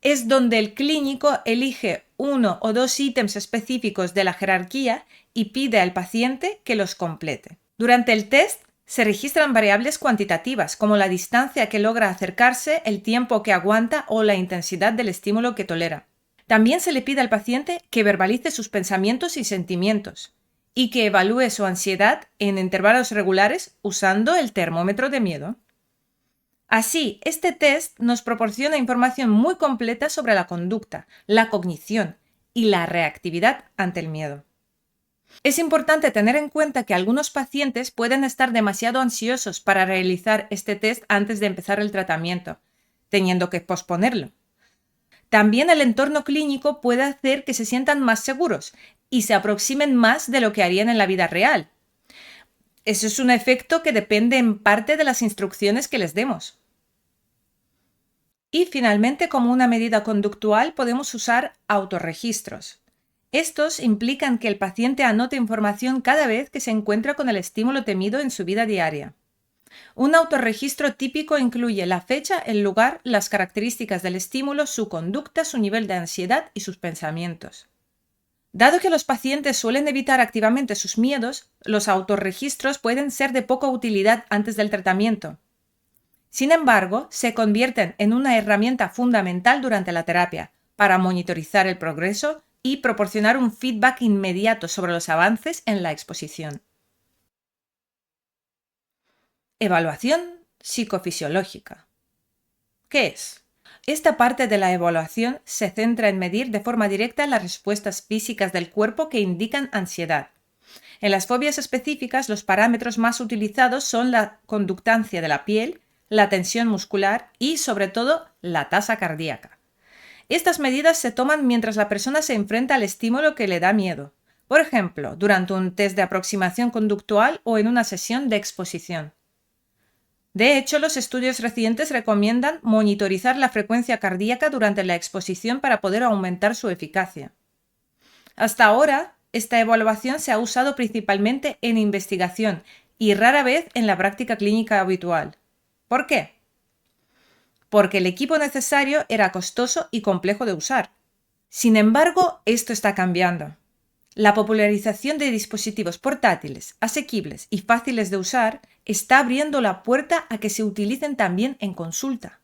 es donde el clínico elige uno o dos ítems específicos de la jerarquía y pide al paciente que los complete. Durante el test se registran variables cuantitativas, como la distancia que logra acercarse, el tiempo que aguanta o la intensidad del estímulo que tolera. También se le pide al paciente que verbalice sus pensamientos y sentimientos y que evalúe su ansiedad en intervalos regulares usando el termómetro de miedo. Así, este test nos proporciona información muy completa sobre la conducta, la cognición y la reactividad ante el miedo. Es importante tener en cuenta que algunos pacientes pueden estar demasiado ansiosos para realizar este test antes de empezar el tratamiento, teniendo que posponerlo. También el entorno clínico puede hacer que se sientan más seguros y se aproximen más de lo que harían en la vida real. Eso es un efecto que depende en parte de las instrucciones que les demos. Y finalmente, como una medida conductual, podemos usar autorregistros. Estos implican que el paciente anote información cada vez que se encuentra con el estímulo temido en su vida diaria. Un autorregistro típico incluye la fecha, el lugar, las características del estímulo, su conducta, su nivel de ansiedad y sus pensamientos. Dado que los pacientes suelen evitar activamente sus miedos, los autorregistros pueden ser de poca utilidad antes del tratamiento. Sin embargo, se convierten en una herramienta fundamental durante la terapia para monitorizar el progreso y proporcionar un feedback inmediato sobre los avances en la exposición. Evaluación psicofisiológica. ¿Qué es? Esta parte de la evaluación se centra en medir de forma directa las respuestas físicas del cuerpo que indican ansiedad. En las fobias específicas, los parámetros más utilizados son la conductancia de la piel, la tensión muscular y, sobre todo, la tasa cardíaca. Estas medidas se toman mientras la persona se enfrenta al estímulo que le da miedo, por ejemplo, durante un test de aproximación conductual o en una sesión de exposición. De hecho, los estudios recientes recomiendan monitorizar la frecuencia cardíaca durante la exposición para poder aumentar su eficacia. Hasta ahora, esta evaluación se ha usado principalmente en investigación y rara vez en la práctica clínica habitual. ¿Por qué? Porque el equipo necesario era costoso y complejo de usar. Sin embargo, esto está cambiando. La popularización de dispositivos portátiles, asequibles y fáciles de usar está abriendo la puerta a que se utilicen también en consulta.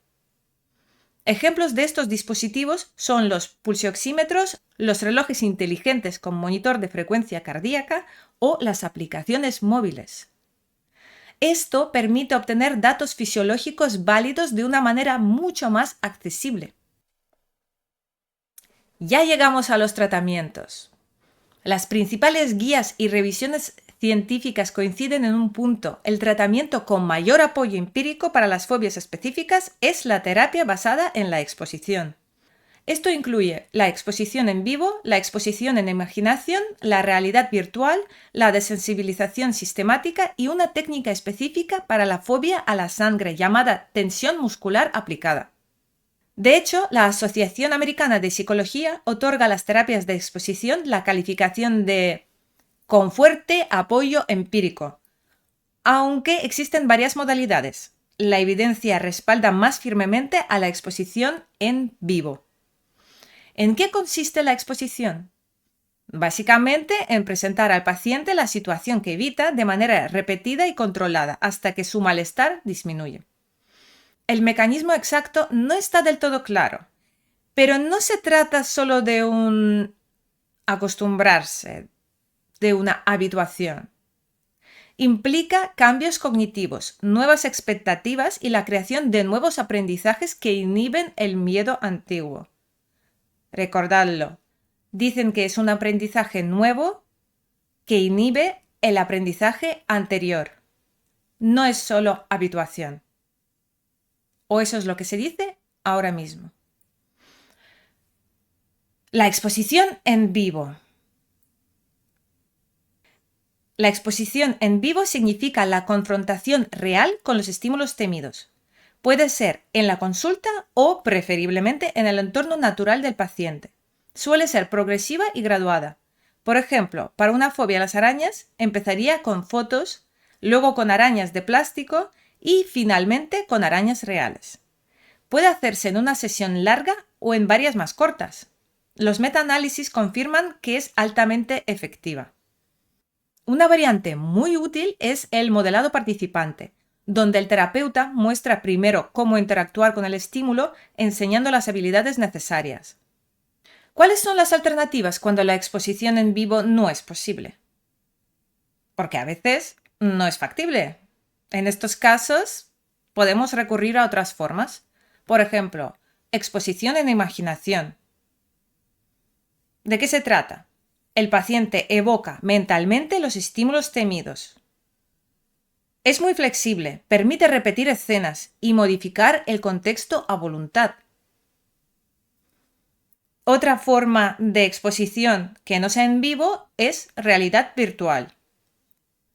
Ejemplos de estos dispositivos son los pulsioxímetros, los relojes inteligentes con monitor de frecuencia cardíaca o las aplicaciones móviles. Esto permite obtener datos fisiológicos válidos de una manera mucho más accesible. Ya llegamos a los tratamientos. Las principales guías y revisiones científicas coinciden en un punto: el tratamiento con mayor apoyo empírico para las fobias específicas es la terapia basada en la exposición. Esto incluye la exposición en vivo, la exposición en imaginación, la realidad virtual, la desensibilización sistemática y una técnica específica para la fobia a la sangre llamada tensión muscular aplicada. De hecho, la Asociación Americana de Psicología otorga a las terapias de exposición la calificación de con fuerte apoyo empírico. Aunque existen varias modalidades, la evidencia respalda más firmemente a la exposición en vivo. ¿En qué consiste la exposición? Básicamente en presentar al paciente la situación que evita de manera repetida y controlada hasta que su malestar disminuye. El mecanismo exacto no está del todo claro, pero no se trata solo de un acostumbrarse, de una habituación. Implica cambios cognitivos, nuevas expectativas y la creación de nuevos aprendizajes que inhiben el miedo antiguo. Recordadlo, dicen que es un aprendizaje nuevo que inhibe el aprendizaje anterior. No es solo habituación. O eso es lo que se dice ahora mismo. La exposición en vivo. La exposición en vivo significa la confrontación real con los estímulos temidos. Puede ser en la consulta o, preferiblemente, en el entorno natural del paciente. Suele ser progresiva y graduada. Por ejemplo, para una fobia a las arañas, empezaría con fotos, luego con arañas de plástico y, finalmente, con arañas reales. Puede hacerse en una sesión larga o en varias más cortas. Los metaanálisis confirman que es altamente efectiva. Una variante muy útil es el modelado participante, donde el terapeuta muestra primero cómo interactuar con el estímulo, enseñando las habilidades necesarias. ¿Cuáles son las alternativas cuando la exposición en vivo no es posible? Porque a veces no es factible. En estos casos, podemos recurrir a otras formas. Por ejemplo, exposición en imaginación. ¿De qué se trata? El paciente evoca mentalmente los estímulos temidos. Es muy flexible, permite repetir escenas y modificar el contexto a voluntad. Otra forma de exposición que no sea en vivo es realidad virtual.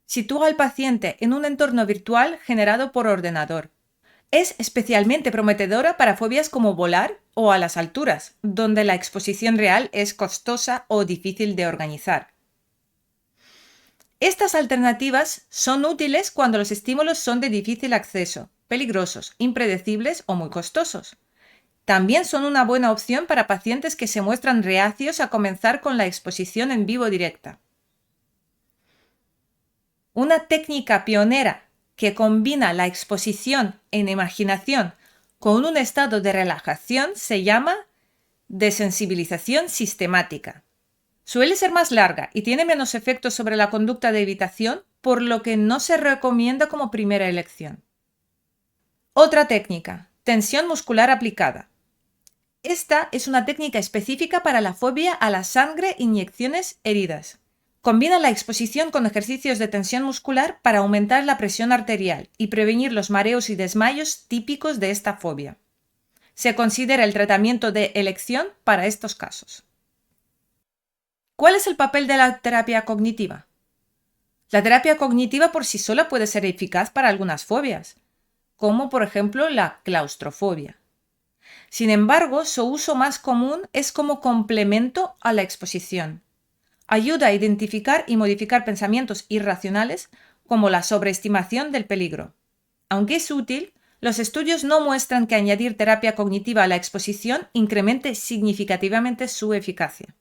Sitúa al paciente en un entorno virtual generado por ordenador. Es especialmente prometedora para fobias como volar o a las alturas, donde la exposición real es costosa o difícil de organizar. Estas alternativas son útiles cuando los estímulos son de difícil acceso, peligrosos, impredecibles o muy costosos. También son una buena opción para pacientes que se muestran reacios a comenzar con la exposición en vivo directa. Una técnica pionera que combina la exposición en imaginación con un estado de relajación se llama desensibilización sistemática. Suele ser más larga y tiene menos efectos sobre la conducta de evitación, por lo que no se recomienda como primera elección. Otra técnica, tensión muscular aplicada. Esta es una técnica específica para la fobia a la sangre, inyecciones, heridas. Combina la exposición con ejercicios de tensión muscular para aumentar la presión arterial y prevenir los mareos y desmayos típicos de esta fobia. Se considera el tratamiento de elección para estos casos. ¿Cuál es el papel de la terapia cognitiva? La terapia cognitiva por sí sola puede ser eficaz para algunas fobias, como por ejemplo la claustrofobia. Sin embargo, su uso más común es como complemento a la exposición. Ayuda a identificar y modificar pensamientos irracionales como la sobreestimación del peligro. Aunque es útil, los estudios no muestran que añadir terapia cognitiva a la exposición incremente significativamente su eficacia.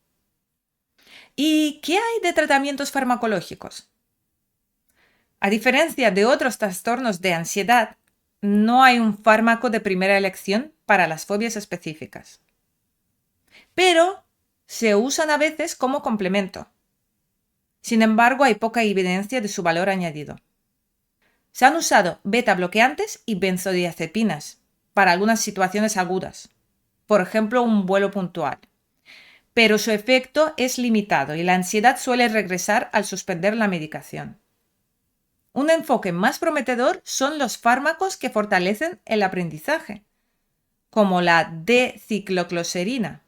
¿Y qué hay de tratamientos farmacológicos? A diferencia de otros trastornos de ansiedad, no hay un fármaco de primera elección para las fobias específicas. Pero se usan a veces como complemento. Sin embargo, hay poca evidencia de su valor añadido. Se han usado beta bloqueantes y benzodiazepinas para algunas situaciones agudas, por ejemplo, un vuelo puntual. Pero su efecto es limitado y la ansiedad suele regresar al suspender la medicación. Un enfoque más prometedor son los fármacos que fortalecen el aprendizaje, como la D-ciclocloserina.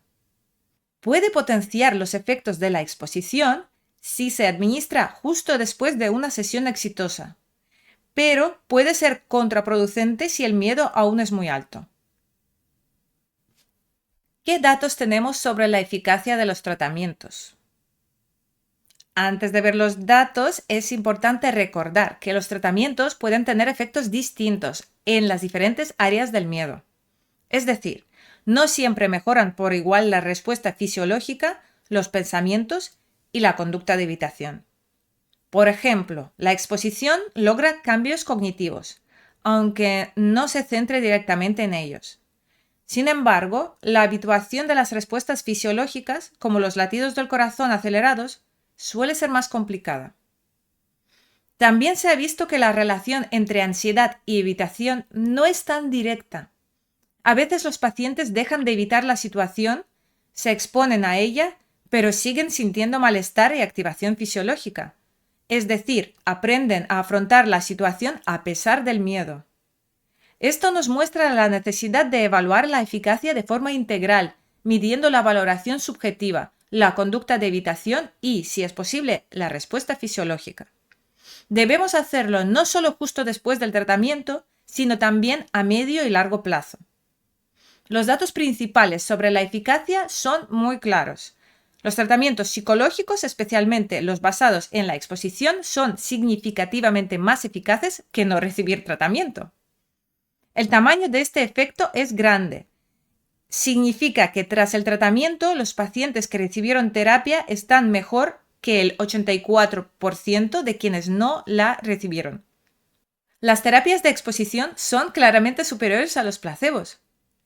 Puede potenciar los efectos de la exposición si se administra justo después de una sesión exitosa, pero puede ser contraproducente si el miedo aún es muy alto. ¿Qué datos tenemos sobre la eficacia de los tratamientos? Antes de ver los datos, es importante recordar que los tratamientos pueden tener efectos distintos en las diferentes áreas del miedo. Es decir, no siempre mejoran por igual la respuesta fisiológica, los pensamientos y la conducta de evitación. Por ejemplo, la exposición logra cambios cognitivos, aunque no se centre directamente en ellos. Sin embargo, la habituación de las respuestas fisiológicas, como los latidos del corazón acelerados, suele ser más complicada. También se ha visto que la relación entre ansiedad y evitación no es tan directa. A veces los pacientes dejan de evitar la situación, se exponen a ella, pero siguen sintiendo malestar y activación fisiológica. es decir, aprenden a afrontar la situación a pesar del miedo. Esto nos muestra la necesidad de evaluar la eficacia de forma integral, midiendo la valoración subjetiva, la conducta de evitación y, si es posible, la respuesta fisiológica. Debemos hacerlo no solo justo después del tratamiento, sino también a medio y largo plazo. Los datos principales sobre la eficacia son muy claros. Los tratamientos psicológicos, especialmente los basados en la exposición, son significativamente más eficaces que no recibir tratamiento. El tamaño de este efecto es grande. Significa que tras el tratamiento, los pacientes que recibieron terapia están mejor que el 84% de quienes no la recibieron. Las terapias de exposición son claramente superiores a los placebos.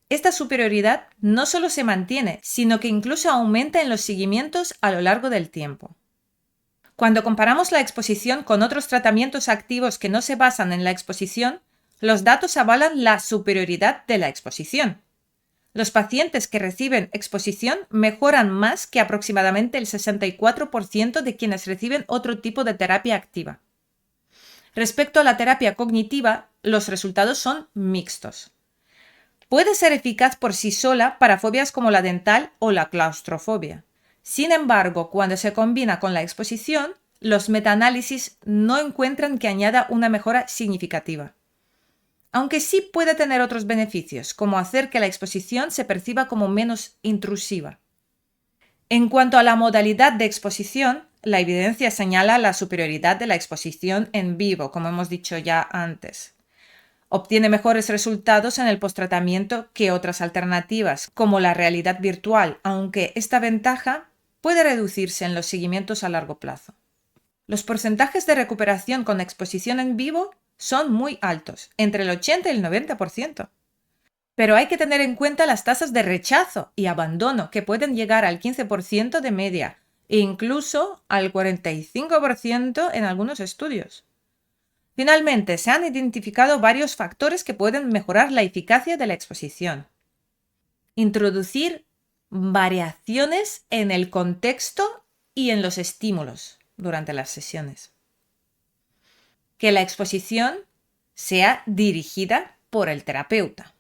Esta superioridad no solo se mantiene, sino que incluso aumenta en los seguimientos a lo largo del tiempo. Cuando comparamos la exposición con otros tratamientos activos que no se basan en la exposición, los datos avalan la superioridad de la exposición. Los pacientes que reciben exposición mejoran más que aproximadamente el 64% de quienes reciben otro tipo de terapia activa. Respecto a la terapia cognitiva, los resultados son mixtos. Puede ser eficaz por sí sola para fobias como la dental o la claustrofobia. Sin embargo, cuando se combina con la exposición, los metaanálisis no encuentran que añada una mejora significativa. Aunque sí puede tener otros beneficios, como hacer que la exposición se perciba como menos intrusiva. En cuanto a la modalidad de exposición, la evidencia señala la superioridad de la exposición en vivo, como hemos dicho ya antes. Obtiene mejores resultados en el posttratamiento que otras alternativas, como la realidad virtual, aunque esta ventaja puede reducirse en los seguimientos a largo plazo. Los porcentajes de recuperación con exposición en vivo son muy altos, entre el 80 y el 90%. Pero hay que tener en cuenta las tasas de rechazo y abandono, que pueden llegar al 15% de media e incluso al 45% en algunos estudios. Finalmente, se han identificado varios factores que pueden mejorar la eficacia de la exposición. Introducir variaciones en el contexto y en los estímulos durante las sesiones. Que la exposición sea dirigida por el terapeuta.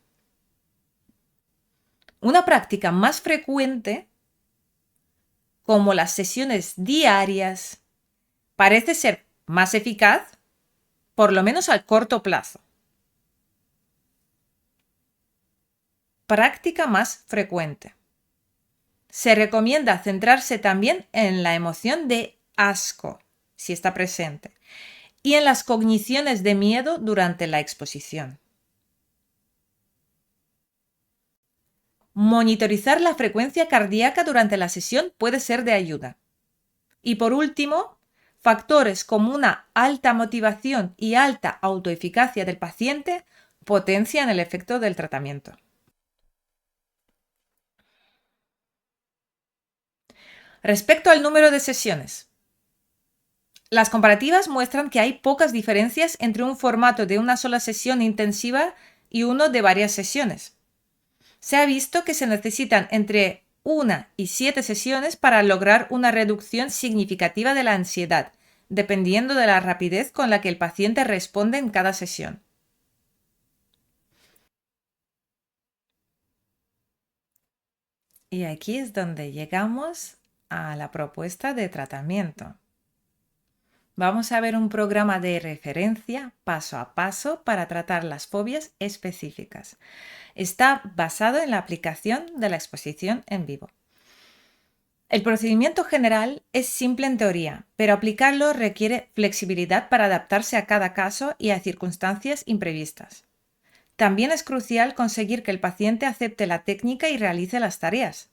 Una práctica más frecuente, como las sesiones diarias, parece ser más eficaz, por lo menos al corto plazo. Práctica más frecuente. Se recomienda centrarse también en la emoción de asco, si está presente, y en las cogniciones de miedo durante la exposición. Monitorizar la frecuencia cardíaca durante la sesión puede ser de ayuda. Y por último, factores como una alta motivación y alta autoeficacia del paciente potencian el efecto del tratamiento. Respecto al número de sesiones, las comparativas muestran que hay pocas diferencias entre un formato de una sola sesión intensiva y uno de varias sesiones. Se ha visto que se necesitan entre 1 y 7 sesiones para lograr una reducción significativa de la ansiedad, dependiendo de la rapidez con la que el paciente responde en cada sesión. Y aquí es donde llegamos a la propuesta de tratamiento. Vamos a ver un programa de referencia paso a paso para tratar las fobias específicas. Está basado en la aplicación de la exposición en vivo. El procedimiento general es simple en teoría, pero aplicarlo requiere flexibilidad para adaptarse a cada caso y a circunstancias imprevistas. También es crucial conseguir que el paciente acepte la técnica y realice las tareas.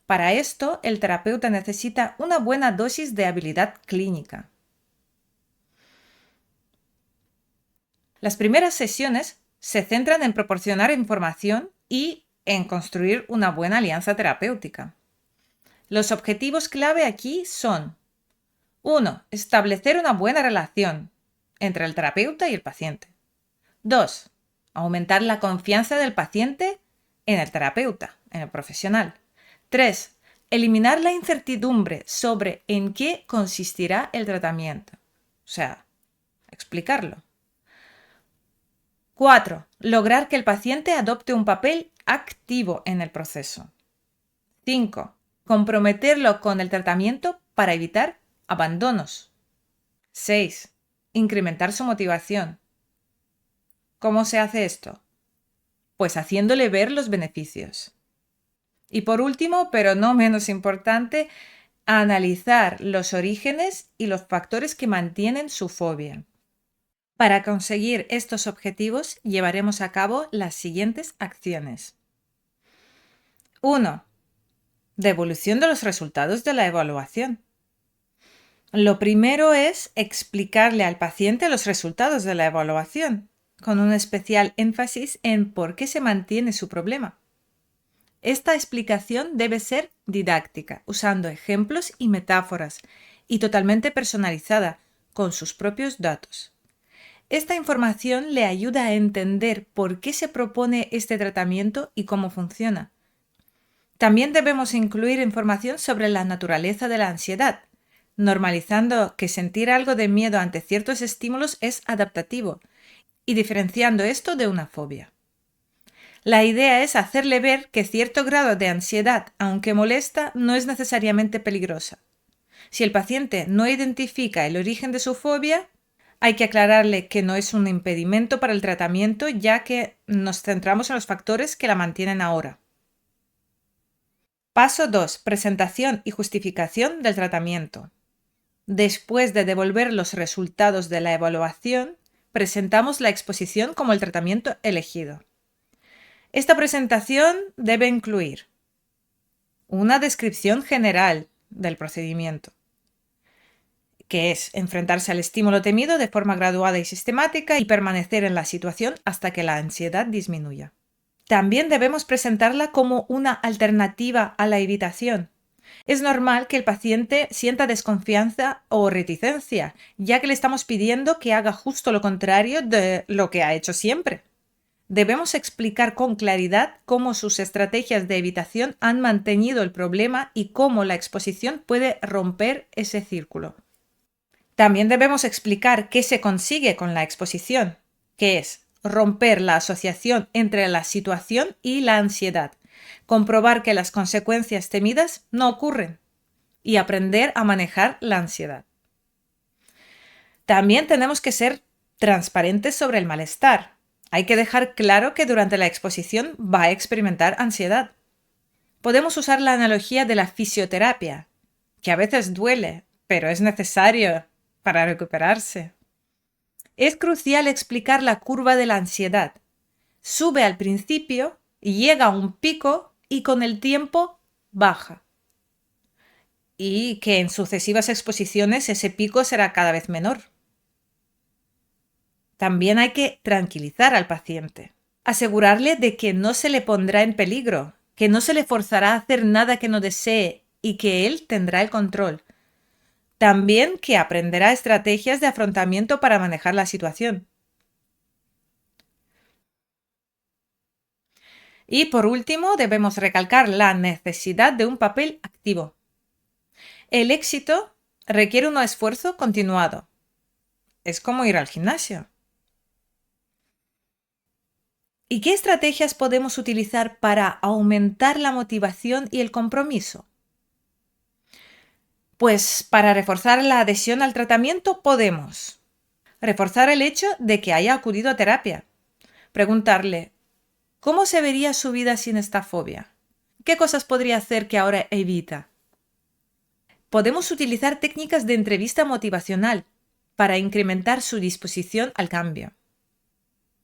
Para esto, el terapeuta necesita una buena dosis de habilidad clínica. Las primeras sesiones se centran en proporcionar información y en construir una buena alianza terapéutica. Los objetivos clave aquí son: 1. Establecer una buena relación entre el terapeuta y el paciente. 2. Aumentar la confianza del paciente en el terapeuta, en el profesional. 3. Eliminar la incertidumbre sobre en qué consistirá el tratamiento. sea, explicarlo. 4. Lograr que el paciente adopte un papel activo en el proceso. 5. Comprometerlo con el tratamiento para evitar abandonos. 6. Incrementar su motivación. ¿Cómo se hace esto? Pues haciéndole ver los beneficios. Y por último, pero no menos importante, analizar los orígenes y los factores que mantienen su fobia. Para conseguir estos objetivos, llevaremos a cabo las siguientes acciones. 1. Devolución de los resultados de la evaluación. Lo primero es explicarle al paciente los resultados de la evaluación, con un especial énfasis en por qué se mantiene su problema. Esta explicación debe ser didáctica, usando ejemplos y metáforas, y totalmente personalizada, con sus propios datos. Esta información le ayuda a entender por qué se propone este tratamiento y cómo funciona. También debemos incluir información sobre la naturaleza de la ansiedad, normalizando que sentir algo de miedo ante ciertos estímulos es adaptativo y diferenciando esto de una fobia. La idea es hacerle ver que cierto grado de ansiedad, aunque molesta, no es necesariamente peligrosa. Si el paciente no identifica el origen de su fobia, hay que aclararle que no es un impedimento para el tratamiento, ya que nos centramos en los factores que la mantienen ahora. Paso 2. Presentación y justificación del tratamiento. Después de devolver los resultados de la evaluación, presentamos la exposición como el tratamiento elegido. Esta presentación debe incluir una descripción general del procedimiento, que es enfrentarse al estímulo temido de forma graduada y sistemática y permanecer en la situación hasta que la ansiedad disminuya. También debemos presentarla como una alternativa a la evitación. Es normal que el paciente sienta desconfianza o reticencia, ya que le estamos pidiendo que haga justo lo contrario de lo que ha hecho siempre. Debemos explicar con claridad cómo sus estrategias de evitación han mantenido el problema y cómo la exposición puede romper ese círculo. También debemos explicar qué se consigue con la exposición, que es romper la asociación entre la situación y la ansiedad, comprobar que las consecuencias temidas no ocurren y aprender a manejar la ansiedad. También tenemos que ser transparentes sobre el malestar. Hay que dejar claro que durante la exposición va a experimentar ansiedad. Podemos usar la analogía de la fisioterapia, que a veces duele, pero es necesario para recuperarse. Es crucial explicar la curva de la ansiedad. Sube al principio, llega a un pico y con el tiempo baja. Y que en sucesivas exposiciones ese pico será cada vez menor. También hay que tranquilizar al paciente, asegurarle de que no se le pondrá en peligro, que no se le forzará a hacer nada que no desee y que él tendrá el control. También que aprenderá estrategias de afrontamiento para manejar la situación. Y por último, debemos recalcar la necesidad de un papel activo. El éxito requiere un esfuerzo continuado. Es como ir al gimnasio. ¿Y qué estrategias podemos utilizar para aumentar la motivación y el compromiso? Pues para reforzar la adhesión al tratamiento podemos reforzar el hecho de que haya acudido a terapia. Preguntarle, ¿cómo se vería su vida sin esta fobia? ¿Qué cosas podría hacer que ahora evita? Podemos utilizar técnicas de entrevista motivacional para incrementar su disposición al cambio.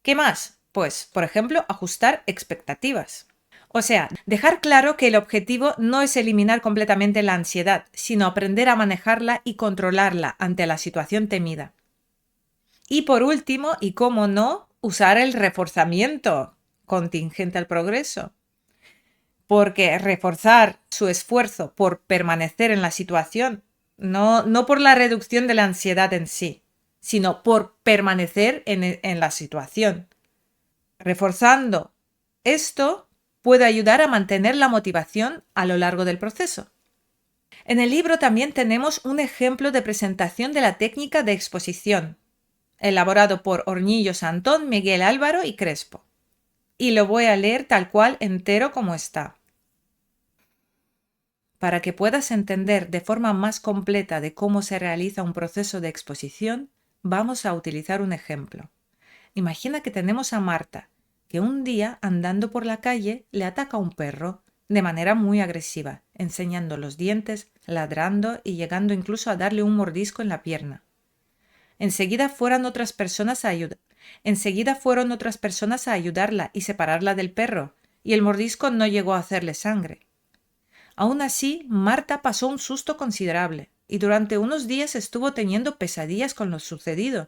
¿Qué más? Pues, por ejemplo, ajustar expectativas. O sea, dejar claro que el objetivo no es eliminar completamente la ansiedad, sino aprender a manejarla y controlarla ante la situación temida. Y por último, y cómo no, usar el reforzamiento contingente al progreso. Porque reforzar su esfuerzo por permanecer en la situación, no por la reducción de la ansiedad en sí, sino por permanecer en la situación. Reforzando esto puede ayudar a mantener la motivación a lo largo del proceso. En el libro también tenemos un ejemplo de presentación de la técnica de exposición, elaborado por Hornillos Antón, Miguel Álvaro y Crespo. Y lo voy a leer tal cual entero como está. Para que puedas entender de forma más completa de cómo se realiza un proceso de exposición, vamos a utilizar un ejemplo. Imagina que tenemos a Marta, que un día, andando por la calle, le ataca a un perro de manera muy agresiva, enseñando los dientes, ladrando y llegando incluso a darle un mordisco en la pierna. Enseguida fueron otras personas a ayudarla y separarla del perro, y el mordisco no llegó a hacerle sangre. Aún así, Marta pasó un susto considerable, y durante unos días estuvo teniendo pesadillas con lo sucedido.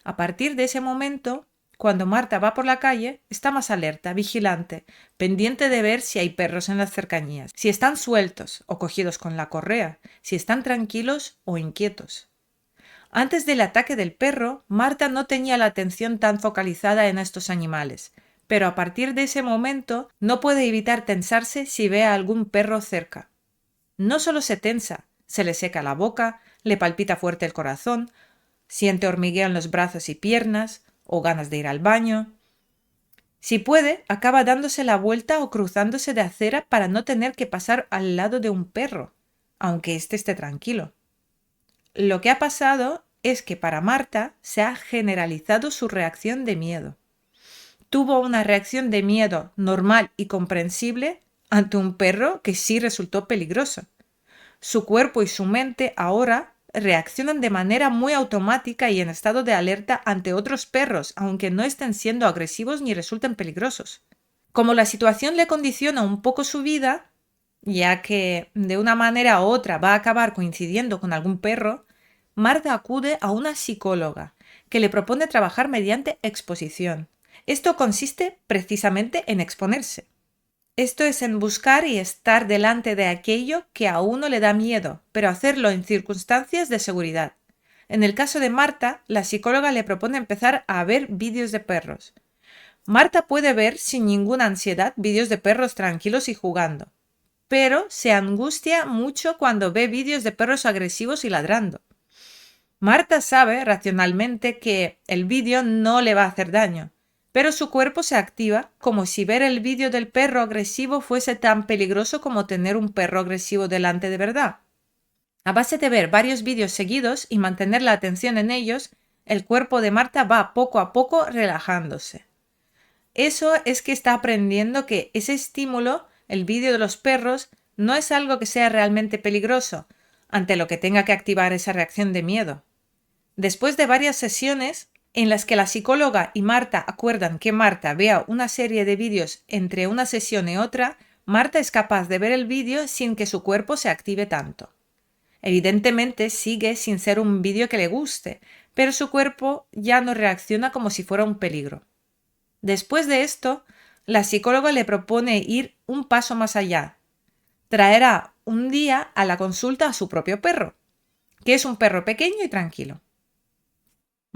A partir de ese momento, cuando Marta va por la calle, está más alerta, vigilante, pendiente de ver si hay perros en las cercanías, si están sueltos o cogidos con la correa, si están tranquilos o inquietos. Antes del ataque del perro, Marta no tenía la atención tan focalizada en estos animales, pero a partir de ese momento no puede evitar tensarse si ve a algún perro cerca. No solo se tensa, se le seca la boca, le palpita fuerte el corazón, siente hormigueo en los brazos y piernas, o ganas de ir al baño. Si puede, acaba dándose la vuelta o cruzándose de acera para no tener que pasar al lado de un perro, aunque éste esté tranquilo. Lo que ha pasado es que para Marta se ha generalizado su reacción de miedo. Tuvo una reacción de miedo normal y comprensible ante un perro que sí resultó peligroso. Su cuerpo y su mente ahora reaccionan de manera muy automática y en estado de alerta ante otros perros, aunque no estén siendo agresivos ni resulten peligrosos. Como la situación le condiciona un poco su vida, ya que de una manera u otra va a acabar coincidiendo con algún perro, Marta acude a una psicóloga que le propone trabajar mediante exposición. Esto consiste precisamente en exponerse. Esto es en buscar y estar delante de aquello que a uno le da miedo, pero hacerlo en circunstancias de seguridad. En el caso de Marta, la psicóloga le propone empezar a ver vídeos de perros. Marta puede ver sin ninguna ansiedad vídeos de perros tranquilos y jugando, pero se angustia mucho cuando ve vídeos de perros agresivos y ladrando. Marta sabe racionalmente que el vídeo no le va a hacer daño, pero su cuerpo se activa como si ver el vídeo del perro agresivo fuese tan peligroso como tener un perro agresivo delante de verdad. A base de ver varios vídeos seguidos y mantener la atención en ellos, el cuerpo de Marta va poco a poco relajándose. Eso es que está aprendiendo que ese estímulo, el vídeo de los perros, no es algo que sea realmente peligroso, ante lo que tenga que activar esa reacción de miedo. Después de varias sesiones en las que la psicóloga y Marta acuerdan que Marta vea una serie de vídeos entre una sesión y otra, Marta es capaz de ver el vídeo sin que su cuerpo se active tanto. Evidentemente sigue sin ser un vídeo que le guste, pero su cuerpo ya no reacciona como si fuera un peligro. Después de esto, la psicóloga le propone ir un paso más allá. Traerá un día a la consulta a su propio perro, que es un perro pequeño y tranquilo.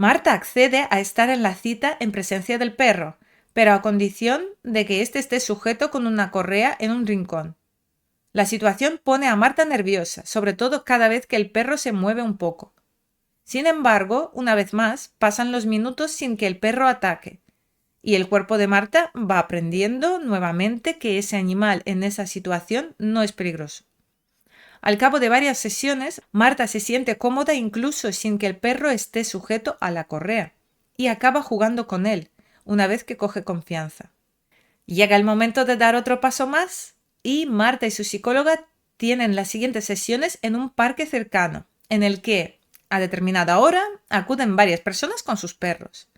Marta accede a estar en la cita en presencia del perro, pero a condición de que éste esté sujeto con una correa en un rincón. La situación pone a Marta nerviosa, sobre todo cada vez que el perro se mueve un poco. Sin embargo, una vez más, pasan los minutos sin que el perro ataque, y el cuerpo de Marta va aprendiendo nuevamente que ese animal en esa situación no es peligroso. Al cabo de varias sesiones, Marta se siente cómoda incluso sin que el perro esté sujeto a la correa, y acaba jugando con él, una vez que coge confianza. Llega el momento de dar otro paso más, y Marta y su psicóloga tienen las siguientes sesiones en un parque cercano, en el que, a determinada hora, acuden varias personas con sus perros.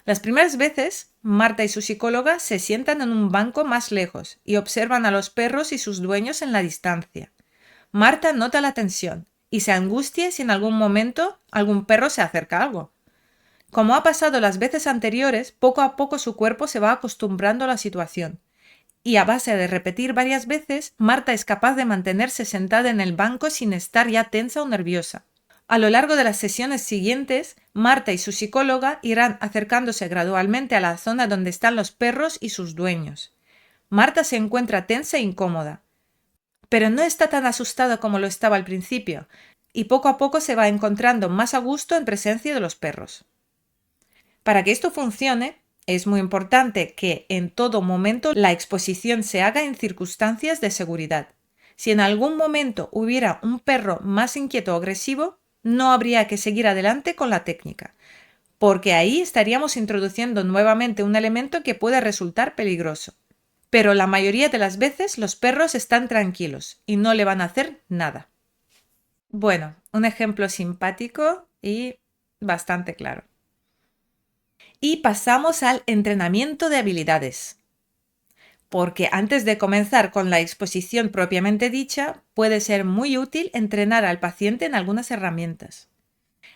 Las primeras veces, Marta y su psicóloga se sientan en un banco más lejos y observan a los perros y sus dueños en la distancia. Marta nota la tensión y se angustia si en algún momento algún perro se acerca a algo. Como ha pasado las veces anteriores, poco a poco su cuerpo se va acostumbrando a la situación, y a base de repetir varias veces, Marta es capaz de mantenerse sentada en el banco sin estar ya tensa o nerviosa. A lo largo de las sesiones siguientes, Marta y su psicóloga irán acercándose gradualmente a la zona donde están los perros y sus dueños. Marta se encuentra tensa e incómoda, pero no está tan asustado como lo estaba al principio, y poco a poco se va encontrando más a gusto en presencia de los perros. Para que esto funcione, es muy importante que en todo momento la exposición se haga en circunstancias de seguridad. Si en algún momento hubiera un perro más inquieto o agresivo, no habría que seguir adelante con la técnica, porque ahí estaríamos introduciendo nuevamente un elemento que puede resultar peligroso. Pero la mayoría de las veces los perros están tranquilos y no le van a hacer nada. Bueno, un ejemplo simpático y bastante claro. Y pasamos al entrenamiento de habilidades. Porque antes de comenzar con la exposición propiamente dicha, puede ser muy útil entrenar al paciente en algunas herramientas.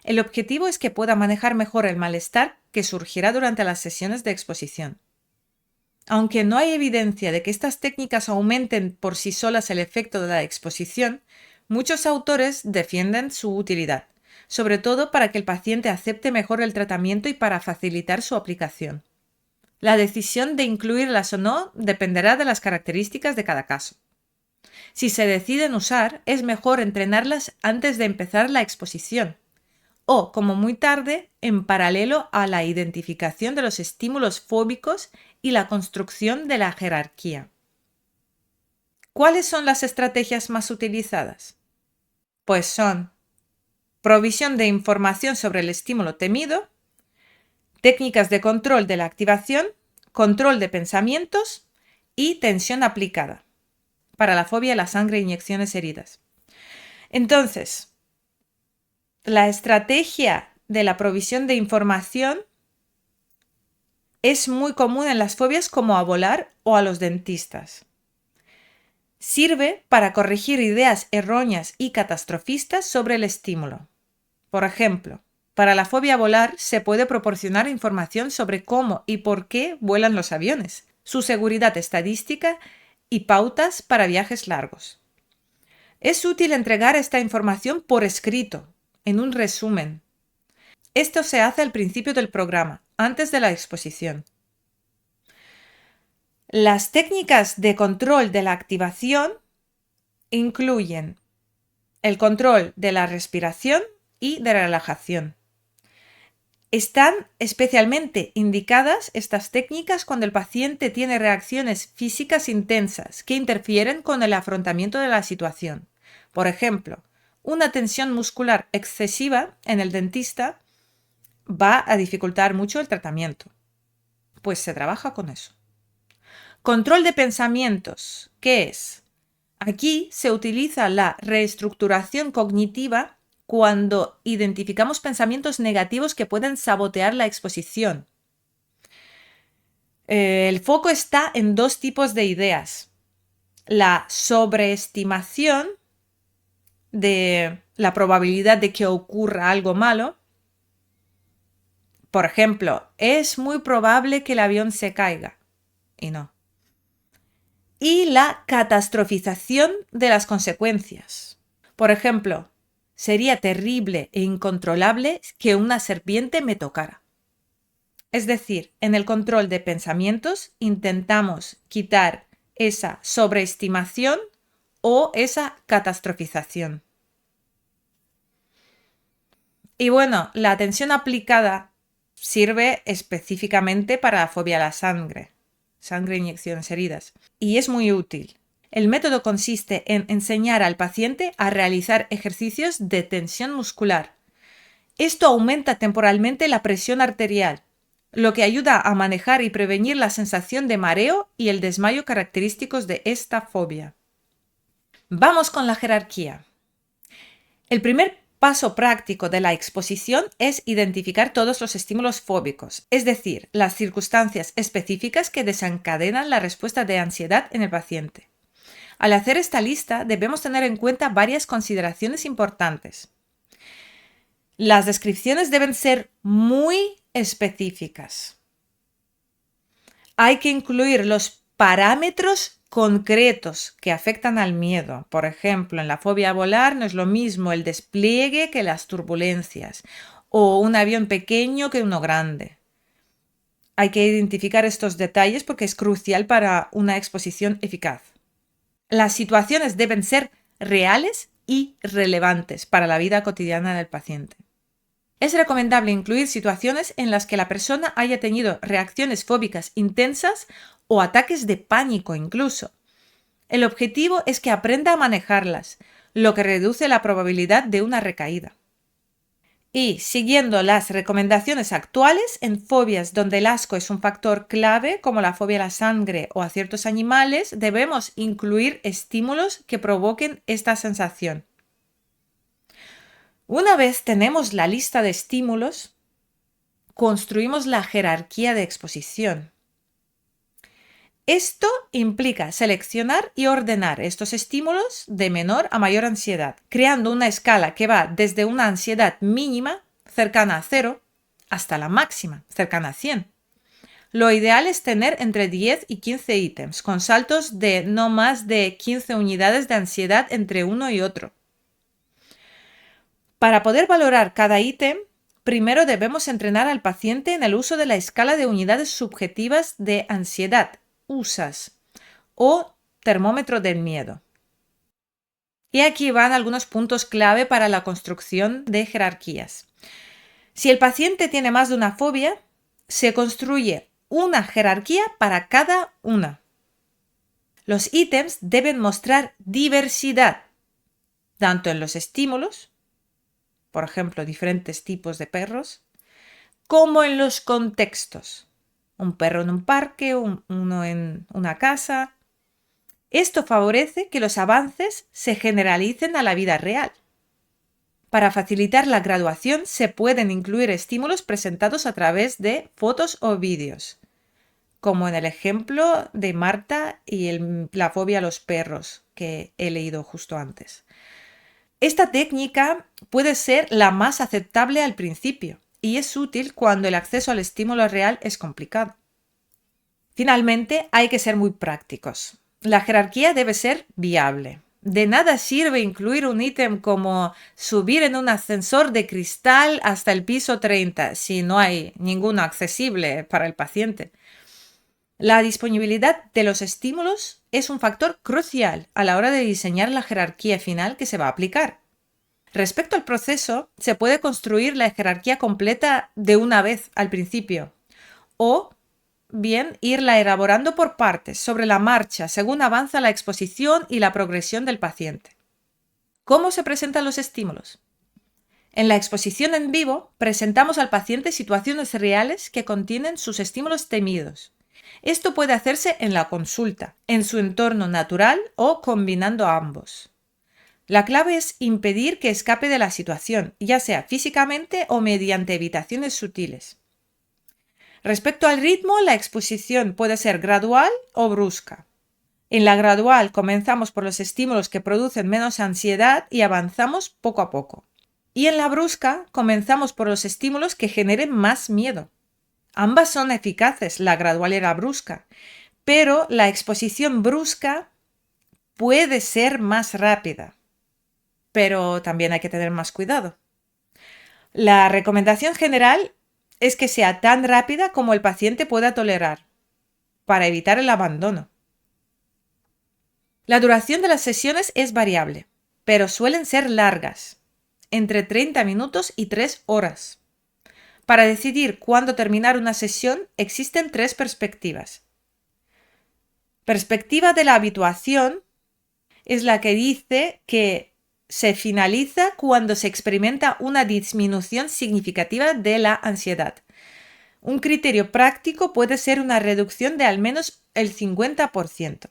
El objetivo es que pueda manejar mejor el malestar que surgirá durante las sesiones de exposición. Aunque no hay evidencia de que estas técnicas aumenten por sí solas el efecto de la exposición, muchos autores defienden su utilidad, sobre todo para que el paciente acepte mejor el tratamiento y para facilitar su aplicación. La decisión de incluirlas o no dependerá de las características de cada caso. Si se deciden usar, es mejor entrenarlas antes de empezar la exposición o, como muy tarde, en paralelo a la identificación de los estímulos fóbicos y la construcción de la jerarquía. ¿Cuáles son las estrategias más utilizadas? Pues son provisión de información sobre el estímulo temido, técnicas de control de la activación, control de pensamientos y tensión aplicada para la fobia a la sangre e inyecciones heridas. Entonces, la estrategia de la provisión de información es muy común en las fobias como a volar o a los dentistas. Sirve para corregir ideas erróneas y catastrofistas sobre el estímulo. Por ejemplo, para la fobia a volar se puede proporcionar información sobre cómo y por qué vuelan los aviones, su seguridad estadística y pautas para viajes largos. Es útil entregar esta información por escrito, en un resumen. Esto se hace al principio del programa, antes de la exposición. Las técnicas de control de la activación incluyen el control de la respiración y de la relajación. Están especialmente indicadas estas técnicas cuando el paciente tiene reacciones físicas intensas que interfieren con el afrontamiento de la situación. Por ejemplo, una tensión muscular excesiva en el dentista va a dificultar mucho el tratamiento. Pues se trabaja con eso. Control de pensamientos. ¿Qué es? Aquí se utiliza la reestructuración cognitiva cuando identificamos pensamientos negativos que pueden sabotear la exposición. El foco está en dos tipos de ideas. La sobreestimación de la probabilidad de que ocurra algo malo. Por ejemplo, es muy probable que el avión se caiga. Y no. Y la catastrofización de las consecuencias. Por ejemplo, sería terrible e incontrolable que una serpiente me tocara. Es decir, en el control de pensamientos intentamos quitar esa sobreestimación o esa catastrofización. Y bueno, la atención aplicada sirve específicamente para la fobia a la sangre, inyecciones heridas, y es muy útil. El método consiste en enseñar al paciente a realizar ejercicios de tensión muscular. Esto aumenta temporalmente la presión arterial, lo que ayuda a manejar y prevenir la sensación de mareo y el desmayo característicos de esta fobia. Vamos con la jerarquía. El primer paso práctico de la exposición es identificar todos los estímulos fóbicos, es decir, las circunstancias específicas que desencadenan la respuesta de ansiedad en el paciente. Al hacer esta lista debemos tener en cuenta varias consideraciones importantes. Las descripciones deben ser muy específicas. Hay que incluir los parámetros concretos que afectan al miedo. Por ejemplo, en la fobia a volar no es lo mismo el despliegue que las turbulencias, o un avión pequeño que uno grande. Hay que identificar estos detalles porque es crucial para una exposición eficaz. Las situaciones deben ser reales y relevantes para la vida cotidiana del paciente. Es recomendable incluir situaciones en las que la persona haya tenido reacciones fóbicas intensas o ataques de pánico incluso. El objetivo es que aprenda a manejarlas, lo que reduce la probabilidad de una recaída. Y siguiendo las recomendaciones actuales, en fobias donde el asco es un factor clave, como la fobia a la sangre o a ciertos animales, debemos incluir estímulos que provoquen esta sensación. Una vez tenemos la lista de estímulos, construimos la jerarquía de exposición. Esto implica seleccionar y ordenar estos estímulos de menor a mayor ansiedad, creando una escala que va desde una ansiedad mínima, cercana a 0, hasta la máxima, cercana a 100. Lo ideal es tener entre 10 y 15 ítems, con saltos de no más de 15 unidades de ansiedad entre uno y otro. Para poder valorar cada ítem, primero debemos entrenar al paciente en el uso de la escala de unidades subjetivas de ansiedad, USAS, o termómetro del miedo. Y aquí van algunos puntos clave para la construcción de jerarquías. Si el paciente tiene más de una fobia, se construye una jerarquía para cada una. Los ítems deben mostrar diversidad, tanto en los estímulos, por ejemplo, diferentes tipos de perros, como en los contextos. Un perro en un parque, uno en una casa. Esto favorece que los avances se generalicen a la vida real. Para facilitar la graduación se pueden incluir estímulos presentados a través de fotos o vídeos, como en el ejemplo de Marta y la fobia a los perros que he leído justo antes. Esta técnica puede ser la más aceptable al principio y es útil cuando el acceso al estímulo real es complicado. Finalmente, hay que ser muy prácticos. La jerarquía debe ser viable. De nada sirve incluir un ítem como subir en un ascensor de cristal hasta el piso 30 si no hay ninguno accesible para el paciente. La disponibilidad de los estímulos es un factor crucial a la hora de diseñar la jerarquía final que se va a aplicar. Respecto al proceso, se puede construir la jerarquía completa de una vez al principio o bien irla elaborando por partes sobre la marcha según avanza la exposición y la progresión del paciente. ¿Cómo se presentan los estímulos? En la exposición en vivo presentamos al paciente situaciones reales que contienen sus estímulos temidos. Esto puede hacerse en la consulta, en su entorno natural o combinando ambos. La clave es impedir que escape de la situación, ya sea físicamente o mediante evitaciones sutiles. Respecto al ritmo, la exposición puede ser gradual o brusca. En la gradual comenzamos por los estímulos que producen menos ansiedad y avanzamos poco a poco. Y en la brusca comenzamos por los estímulos que generen más miedo. Ambas son eficaces, la gradual y la brusca, pero la exposición brusca puede ser más rápida, pero también hay que tener más cuidado. La recomendación general es que sea tan rápida como el paciente pueda tolerar, para evitar el abandono. La duración de las sesiones es variable, pero suelen ser largas, entre 30 minutos y 3 horas. Para decidir cuándo terminar una sesión existen 3 perspectivas. Perspectiva de la habituación es la que dice que se finaliza cuando se experimenta una disminución significativa de la ansiedad. Un criterio práctico puede ser una reducción de al menos el 50%.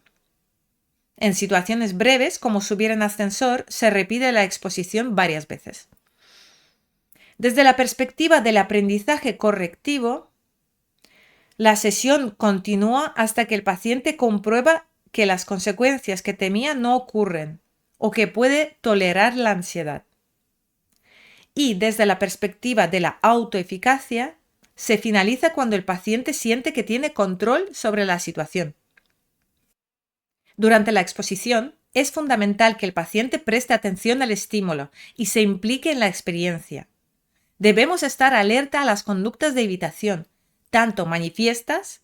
En situaciones breves, como subir en ascensor, se repite la exposición varias veces. Desde la perspectiva del aprendizaje correctivo, la sesión continúa hasta que el paciente comprueba que las consecuencias que temía no ocurren o que puede tolerar la ansiedad. Y desde la perspectiva de la autoeficacia, se finaliza cuando el paciente siente que tiene control sobre la situación. Durante la exposición, es fundamental que el paciente preste atención al estímulo y se implique en la experiencia. Debemos estar alerta a las conductas de evitación, tanto manifiestas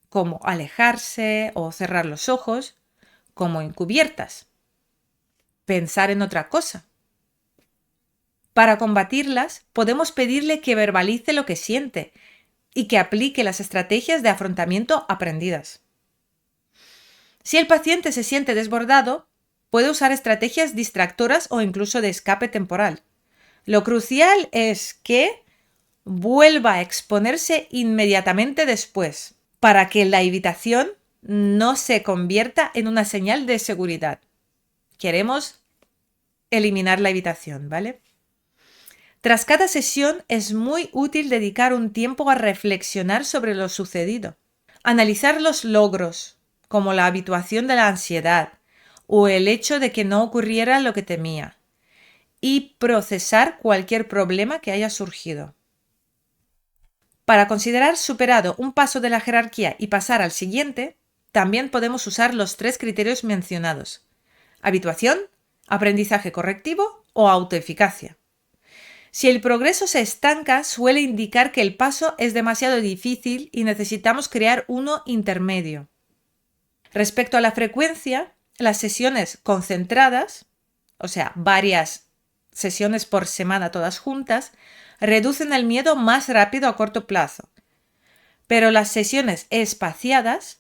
como alejarse o cerrar los ojos, como encubiertas. Pensar en otra cosa. Para combatirlas, podemos pedirle que verbalice lo que siente y que aplique las estrategias de afrontamiento aprendidas. Si el paciente se siente desbordado, puede usar estrategias distractoras o incluso de escape temporal. Lo crucial es que vuelva a exponerse inmediatamente después, para que la evitación no se convierta en una señal de seguridad. Queremos eliminar la evitación, ¿vale? Tras cada sesión es muy útil dedicar un tiempo a reflexionar sobre lo sucedido, analizar los logros, como la habituación de la ansiedad o el hecho de que no ocurriera lo que temía, y procesar cualquier problema que haya surgido. Para considerar superado un paso de la jerarquía y pasar al siguiente, también podemos usar los 3 criterios mencionados: habituación, aprendizaje correctivo o autoeficacia. Si el progreso se estanca, suele indicar que el paso es demasiado difícil y necesitamos crear uno intermedio. Respecto a la frecuencia, las sesiones concentradas, o sea, varias sesiones por semana todas juntas, reducen el miedo más rápido a corto plazo. Pero las sesiones espaciadas,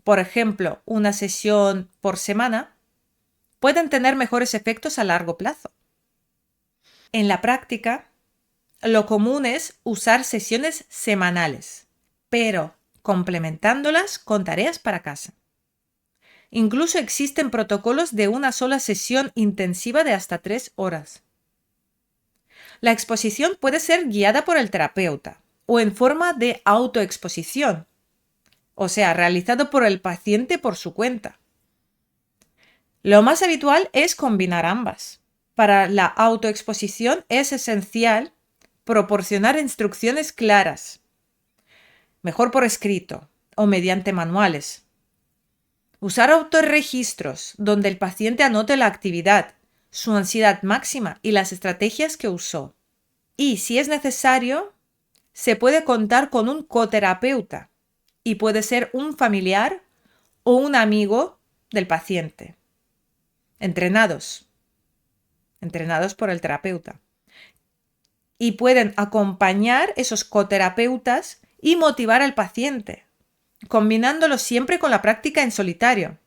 por ejemplo, una sesión por semana, pueden tener mejores efectos a largo plazo. En la práctica, lo común es usar sesiones semanales, pero complementándolas con tareas para casa. Incluso existen protocolos de una sola sesión intensiva de hasta 3 horas. La exposición puede ser guiada por el terapeuta o en forma de autoexposición, o sea, realizado por el paciente por su cuenta. Lo más habitual es combinar ambas. Para la autoexposición es esencial proporcionar instrucciones claras, mejor por escrito o mediante manuales. Usar autorregistros donde el paciente anote la actividad, su ansiedad máxima y las estrategias que usó. Y si es necesario, se puede contar con un coterapeuta y puede ser un familiar o un amigo del paciente. Entrenados por el terapeuta. Y pueden acompañar esos coterapeutas y motivar al paciente, combinándolo siempre con la práctica en solitario,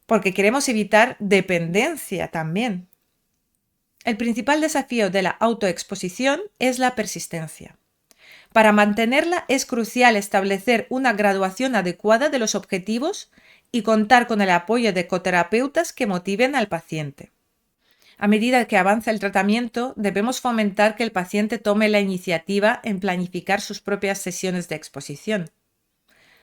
porque queremos evitar dependencia también. El principal desafío de la autoexposición es la persistencia. Para mantenerla es crucial establecer una graduación adecuada de los objetivos y contar con el apoyo de coterapeutas que motiven al paciente. A medida que avanza el tratamiento, debemos fomentar que el paciente tome la iniciativa en planificar sus propias sesiones de exposición.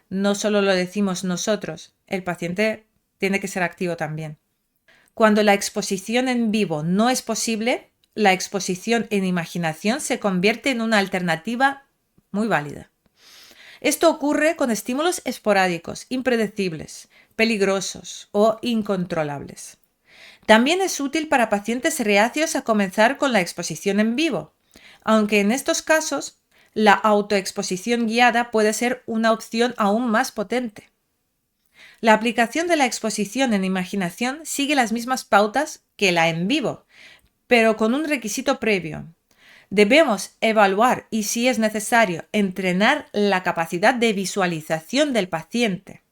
No solo lo decimos nosotros, el paciente tiene que ser activo también. Cuando la exposición en vivo no es posible, la exposición en imaginación se convierte en una alternativa muy válida. Esto ocurre con estímulos esporádicos, impredecibles, peligrosos o incontrolables. También es útil para pacientes reacios a comenzar con la exposición en vivo, aunque en estos casos la autoexposición guiada puede ser una opción aún más potente. La aplicación de la exposición en imaginación sigue las mismas pautas que la en vivo, pero con un requisito previo. Debemos evaluar y, si es necesario, entrenar la capacidad de visualización del paciente,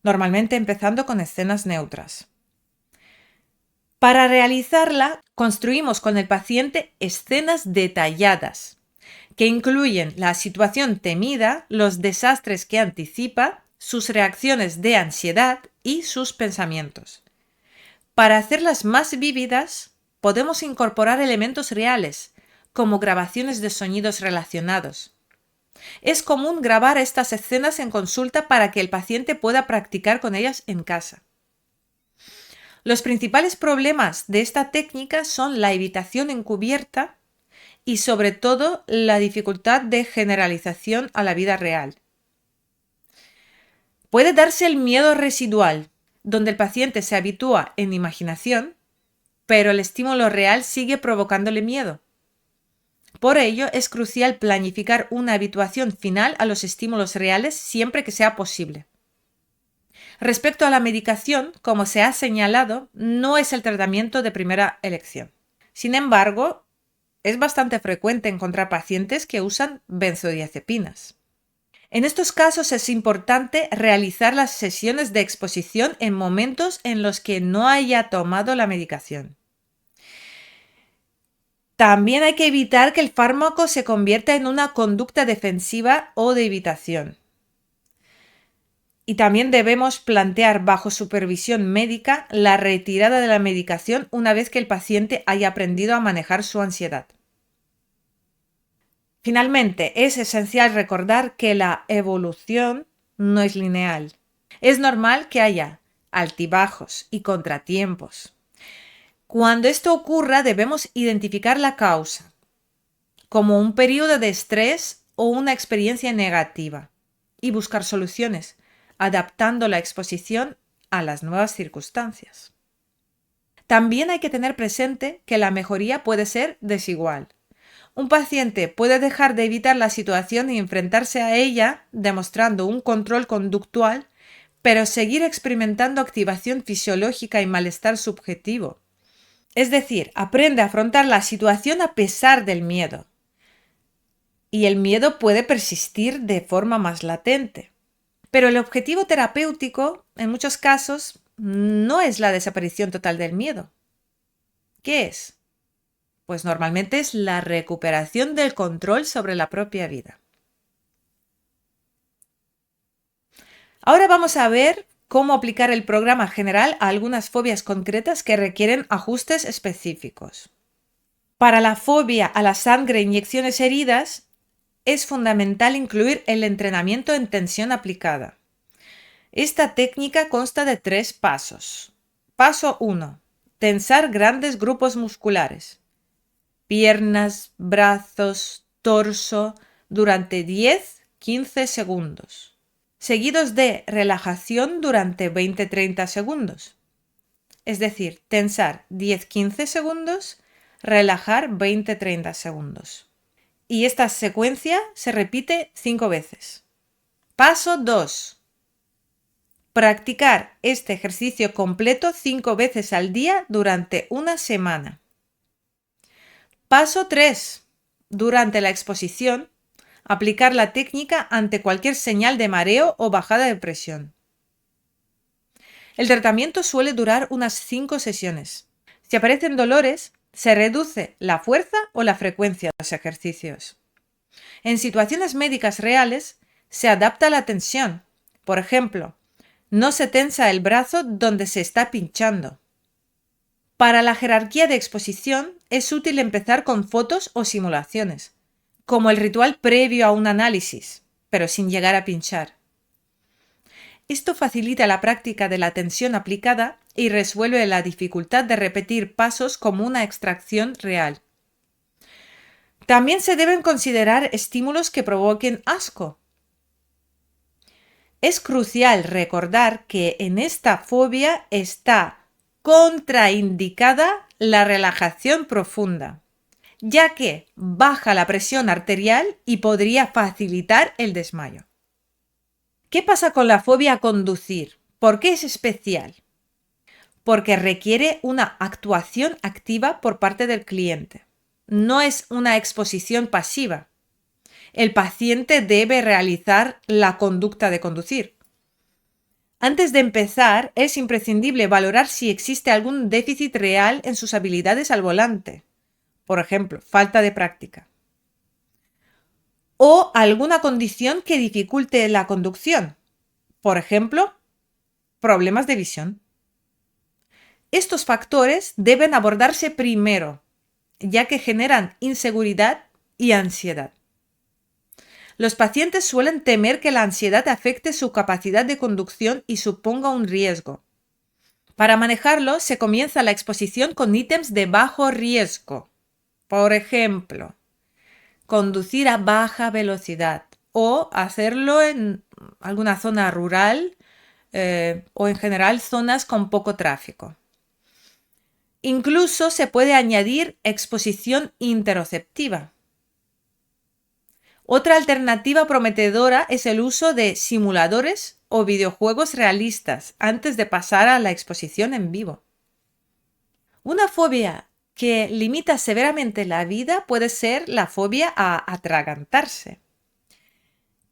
normalmente empezando con escenas neutras. Para realizarla, construimos con el paciente escenas detalladas, que incluyen la situación temida, los desastres que anticipa, sus reacciones de ansiedad y sus pensamientos. Para hacerlas más vívidas, podemos incorporar elementos reales, como grabaciones de sonidos relacionados. Es común grabar estas escenas en consulta para que el paciente pueda practicar con ellas en casa. Los principales problemas de esta técnica son la evitación encubierta y, sobre todo, la dificultad de generalización a la vida real. Puede darse el miedo residual, donde el paciente se habitúa en imaginación, pero el estímulo real sigue provocándole miedo. Por ello, es crucial planificar una habituación final a los estímulos reales siempre que sea posible. Respecto a la medicación, como se ha señalado, no es el tratamiento de primera elección. Sin embargo, es bastante frecuente encontrar pacientes que usan benzodiazepinas. En estos casos es importante realizar las sesiones de exposición en momentos en los que no haya tomado la medicación. También hay que evitar que el fármaco se convierta en una conducta defensiva o de evitación. Y también debemos plantear bajo supervisión médica la retirada de la medicación una vez que el paciente haya aprendido a manejar su ansiedad. Finalmente, es esencial recordar que la evolución no es lineal. Es normal que haya altibajos y contratiempos. Cuando esto ocurra, debemos identificar la causa, como un periodo de estrés o una experiencia negativa, y buscar soluciones, adaptando la exposición a las nuevas circunstancias. También hay que tener presente que la mejoría puede ser desigual. Un paciente puede dejar de evitar la situación y enfrentarse a ella demostrando un control conductual, pero seguir experimentando activación fisiológica y malestar subjetivo. Es decir, aprende a afrontar la situación a pesar del miedo. Y el miedo puede persistir de forma más latente. Pero el objetivo terapéutico, en muchos casos, no es la desaparición total del miedo. ¿Qué es? Pues normalmente es la recuperación del control sobre la propia vida. Ahora vamos a ver cómo aplicar el programa general a algunas fobias concretas que requieren ajustes específicos. Para la fobia a la sangre e inyecciones heridas, es fundamental incluir el entrenamiento en tensión aplicada. Esta técnica consta de 3 pasos. Paso 1. Tensar grandes grupos musculares. Piernas, brazos, torso, durante 10-15 segundos. Seguidos de relajación durante 20-30 segundos. Es decir, tensar 10-15 segundos, relajar 20-30 segundos. Y esta secuencia se repite 5 veces. Paso 2. Practicar este ejercicio completo 5 veces al día durante una semana. Paso 3. Durante la exposición, aplicar la técnica ante cualquier señal de mareo o bajada de presión. El tratamiento suele durar unas 5 sesiones. Si aparecen dolores, se reduce la fuerza o la frecuencia de los ejercicios. En situaciones médicas reales, se adapta la tensión. Por ejemplo, no se tensa el brazo donde se está pinchando. Para la jerarquía de exposición, es útil empezar con fotos o simulaciones, como el ritual previo a un análisis, pero sin llegar a pinchar. Esto facilita la práctica de la tensión aplicada y resuelve la dificultad de repetir pasos como una extracción real. También se deben considerar estímulos que provoquen asco. Es crucial recordar que en esta fobia está contraindicada la relajación profunda, ya que baja la presión arterial y podría facilitar el desmayo. ¿Qué pasa con la fobia a conducir? ¿Por qué es especial? Porque requiere una actuación activa por parte del cliente. No es una exposición pasiva. El paciente debe realizar la conducta de conducir. Antes de empezar, es imprescindible valorar si existe algún déficit real en sus habilidades al volante. Por ejemplo, falta de práctica. O alguna condición que dificulte la conducción. Por ejemplo, problemas de visión. Estos factores deben abordarse primero, ya que generan inseguridad y ansiedad. Los pacientes suelen temer que la ansiedad afecte su capacidad de conducción y suponga un riesgo. Para manejarlo, se comienza la exposición con ítems de bajo riesgo. Por ejemplo, conducir a baja velocidad o hacerlo en alguna zona rural o en general zonas con poco tráfico. Incluso se puede añadir exposición interoceptiva. Otra alternativa prometedora es el uso de simuladores o videojuegos realistas antes de pasar a la exposición en vivo. Una fobia que limita severamente la vida puede ser la fobia a atragantarse,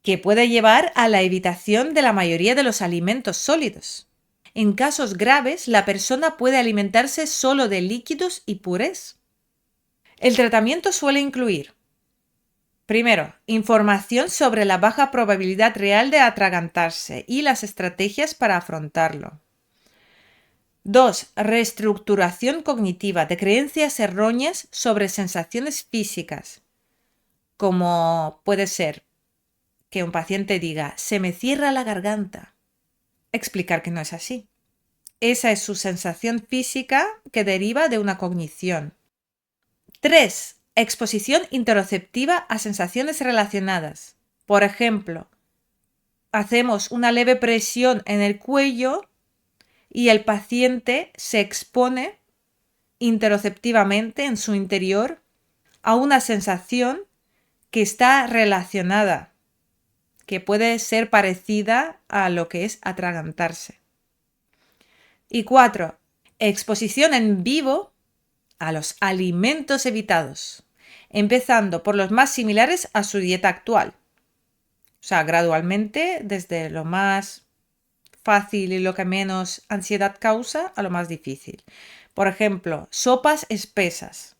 que puede llevar a la evitación de la mayoría de los alimentos sólidos. En casos graves, la persona puede alimentarse solo de líquidos y purés. El tratamiento suele incluir, primero, información sobre la baja probabilidad real de atragantarse y las estrategias para afrontarlo. 2. Reestructuración cognitiva de creencias erróneas sobre sensaciones físicas, como puede ser que un paciente diga, se me cierra la garganta. Explicar que no es así. Esa es su sensación física que deriva de una cognición. 3. Exposición interoceptiva a sensaciones relacionadas. Por ejemplo, hacemos una leve presión en el cuello y el paciente se expone interoceptivamente en su interior a una sensación que está relacionada, que puede ser parecida a lo que es atragantarse. Y 4. Exposición en vivo a los alimentos evitados, empezando por los más similares a su dieta actual. O sea, gradualmente, desde lo más fácil y lo que menos ansiedad causa a lo más difícil. Por ejemplo, sopas espesas.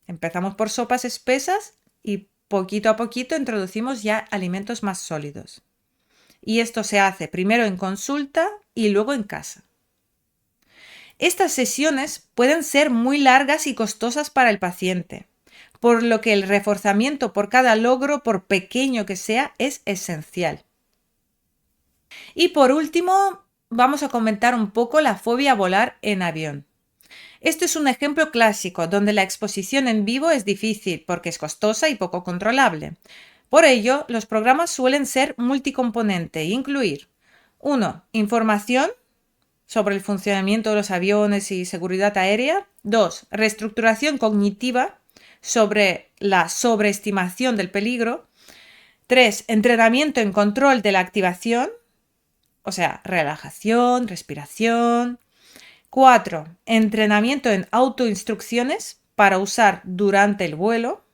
Empezamos por sopas espesas y poquito a poquito introducimos ya alimentos más sólidos. Y esto se hace primero en consulta y luego en casa. Estas sesiones pueden ser muy largas y costosas para el paciente, por lo que el reforzamiento por cada logro, por pequeño que sea, es esencial. Y por último, vamos a comentar un poco la fobia a volar en avión. Este es un ejemplo clásico donde la exposición en vivo es difícil porque es costosa y poco controlable. Por ello, los programas suelen ser multicomponente e incluir 1. Información sobre el funcionamiento de los aviones y seguridad aérea. 2. Reestructuración cognitiva sobre la sobreestimación del peligro. 3. Entrenamiento en control de la activación, o sea, relajación, respiración. 4. Entrenamiento en autoinstrucciones para usar durante el vuelo.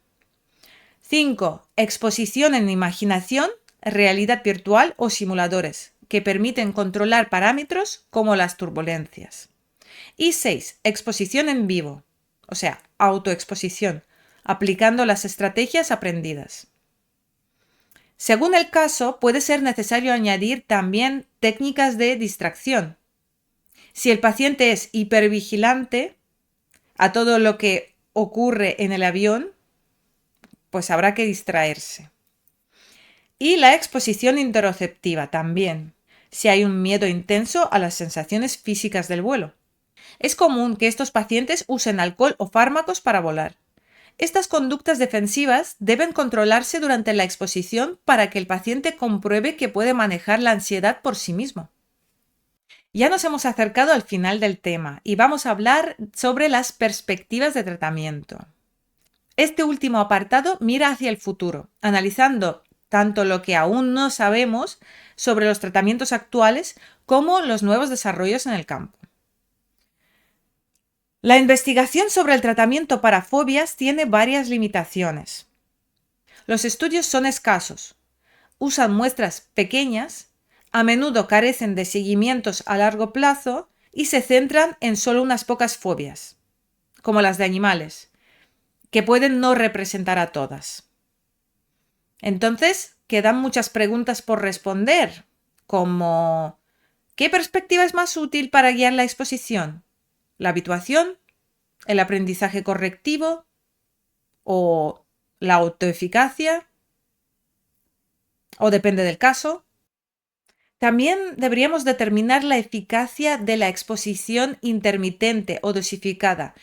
5. Exposición en imaginación, realidad virtual o simuladores, que permiten controlar parámetros como las turbulencias. Y 6. Exposición en vivo, o sea, autoexposición, aplicando las estrategias aprendidas. Según el caso, puede ser necesario añadir también técnicas de distracción. Si el paciente es hipervigilante a todo lo que ocurre en el avión, pues habrá que distraerse. Y la exposición interoceptiva también, si hay un miedo intenso a las sensaciones físicas del vuelo. Es común que estos pacientes usen alcohol o fármacos para volar. Estas conductas defensivas deben controlarse durante la exposición para que el paciente compruebe que puede manejar la ansiedad por sí mismo. Ya nos hemos acercado al final del tema y vamos a hablar sobre las perspectivas de tratamiento. Este último apartado mira hacia el futuro, analizando tanto lo que aún no sabemos sobre los tratamientos actuales como los nuevos desarrollos en el campo. La investigación sobre el tratamiento para fobias tiene varias limitaciones. Los estudios son escasos, usan muestras pequeñas, a menudo carecen de seguimientos a largo plazo y se centran en solo unas pocas fobias, como las de animales, que pueden no representar a todas. Entonces, quedan muchas preguntas por responder, como ¿qué perspectiva es más útil para guiar la exposición? ¿La habituación? ¿El aprendizaje correctivo? ¿O la autoeficacia? ¿O depende del caso? También deberíamos determinar la eficacia de la exposición intermitente o dosificada,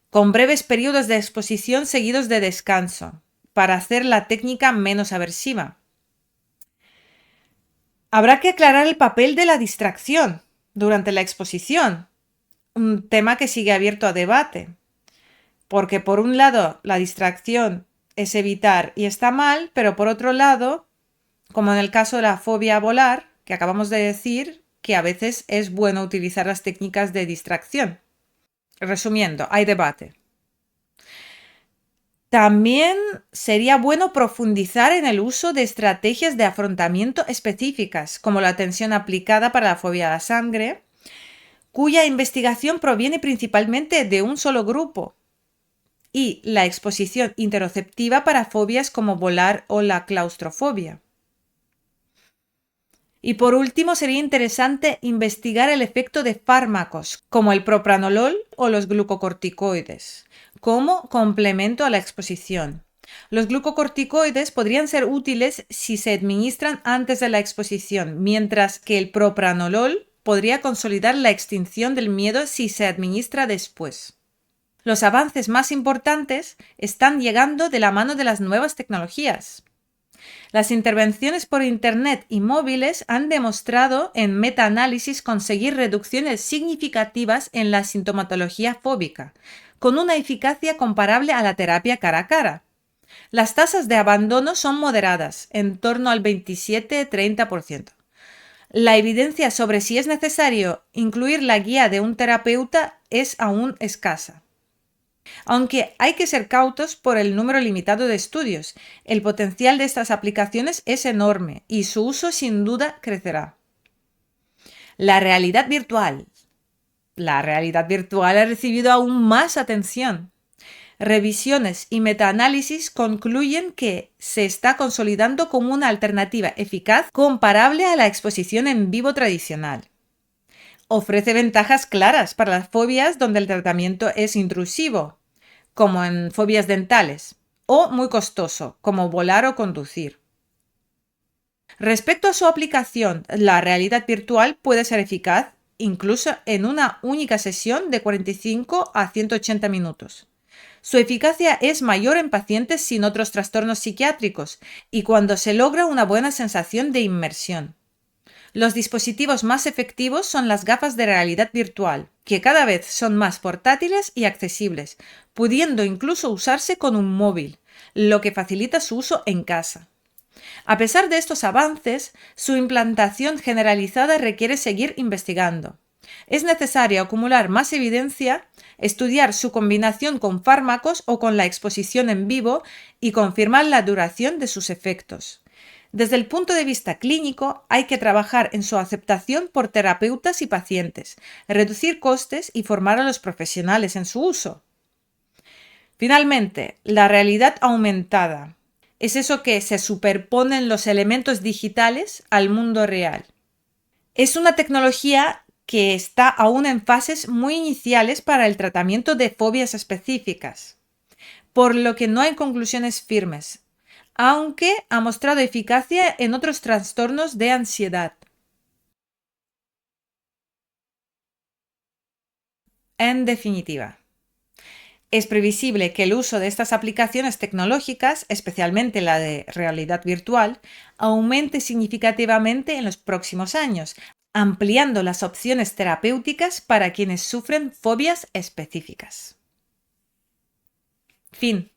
con breves periodos de exposición seguidos de descanso, para hacer la técnica menos aversiva. Habrá que aclarar el papel de la distracción durante la exposición, un tema que sigue abierto a debate, porque por un lado la distracción es evitar y está mal, pero por otro lado, como en el caso de la fobia a volar, que acabamos de decir que a veces es bueno utilizar las técnicas de distracción. Resumiendo, hay debate. También sería bueno profundizar en el uso de estrategias de afrontamiento específicas, como la atención aplicada para la fobia a la sangre, cuya investigación proviene principalmente de un solo grupo, y la exposición interoceptiva para fobias como volar o la claustrofobia. Y por último, sería interesante investigar el efecto de fármacos como el propranolol o los glucocorticoides como complemento a la exposición. Los glucocorticoides podrían ser útiles si se administran antes de la exposición, mientras que el propranolol podría consolidar la extinción del miedo si se administra después. Los avances más importantes están llegando de la mano de las nuevas tecnologías. Las intervenciones por Internet y móviles han demostrado en metaanálisis conseguir reducciones significativas en la sintomatología fóbica, con una eficacia comparable a la terapia cara a cara. Las tasas de abandono son moderadas, en torno al 27-30%. La evidencia sobre si es necesario incluir la guía de un terapeuta es aún escasa. Aunque hay que ser cautos por el número limitado de estudios, el potencial de estas aplicaciones es enorme y su uso sin duda crecerá. La realidad virtual. La realidad virtual ha recibido aún más atención. Revisiones y metaanálisis concluyen que se está consolidando como una alternativa eficaz comparable a la exposición en vivo tradicional. Ofrece ventajas claras para las fobias donde el tratamiento es intrusivo, como en fobias dentales, o muy costoso, como volar o conducir. Respecto a su aplicación, la realidad virtual puede ser eficaz incluso en una única sesión de 45 a 180 minutos. Su eficacia es mayor en pacientes sin otros trastornos psiquiátricos y cuando se logra una buena sensación de inmersión. Los dispositivos más efectivos son las gafas de realidad virtual, que cada vez son más portátiles y accesibles, pudiendo incluso usarse con un móvil, lo que facilita su uso en casa. A pesar de estos avances, su implantación generalizada requiere seguir investigando. Es necesario acumular más evidencia, estudiar su combinación con fármacos o con la exposición en vivo y confirmar la duración de sus efectos. Desde el punto de vista clínico, hay que trabajar en su aceptación por terapeutas y pacientes, reducir costes y formar a los profesionales en su uso. Finalmente, la realidad aumentada. Es eso que se superponen los elementos digitales al mundo real. Es una tecnología que está aún en fases muy iniciales para el tratamiento de fobias específicas, por lo que no hay conclusiones firmes, aunque ha mostrado eficacia en otros trastornos de ansiedad. En definitiva, es previsible que el uso de estas aplicaciones tecnológicas, especialmente la de realidad virtual, aumente significativamente en los próximos años, ampliando las opciones terapéuticas para quienes sufren fobias específicas. Fin.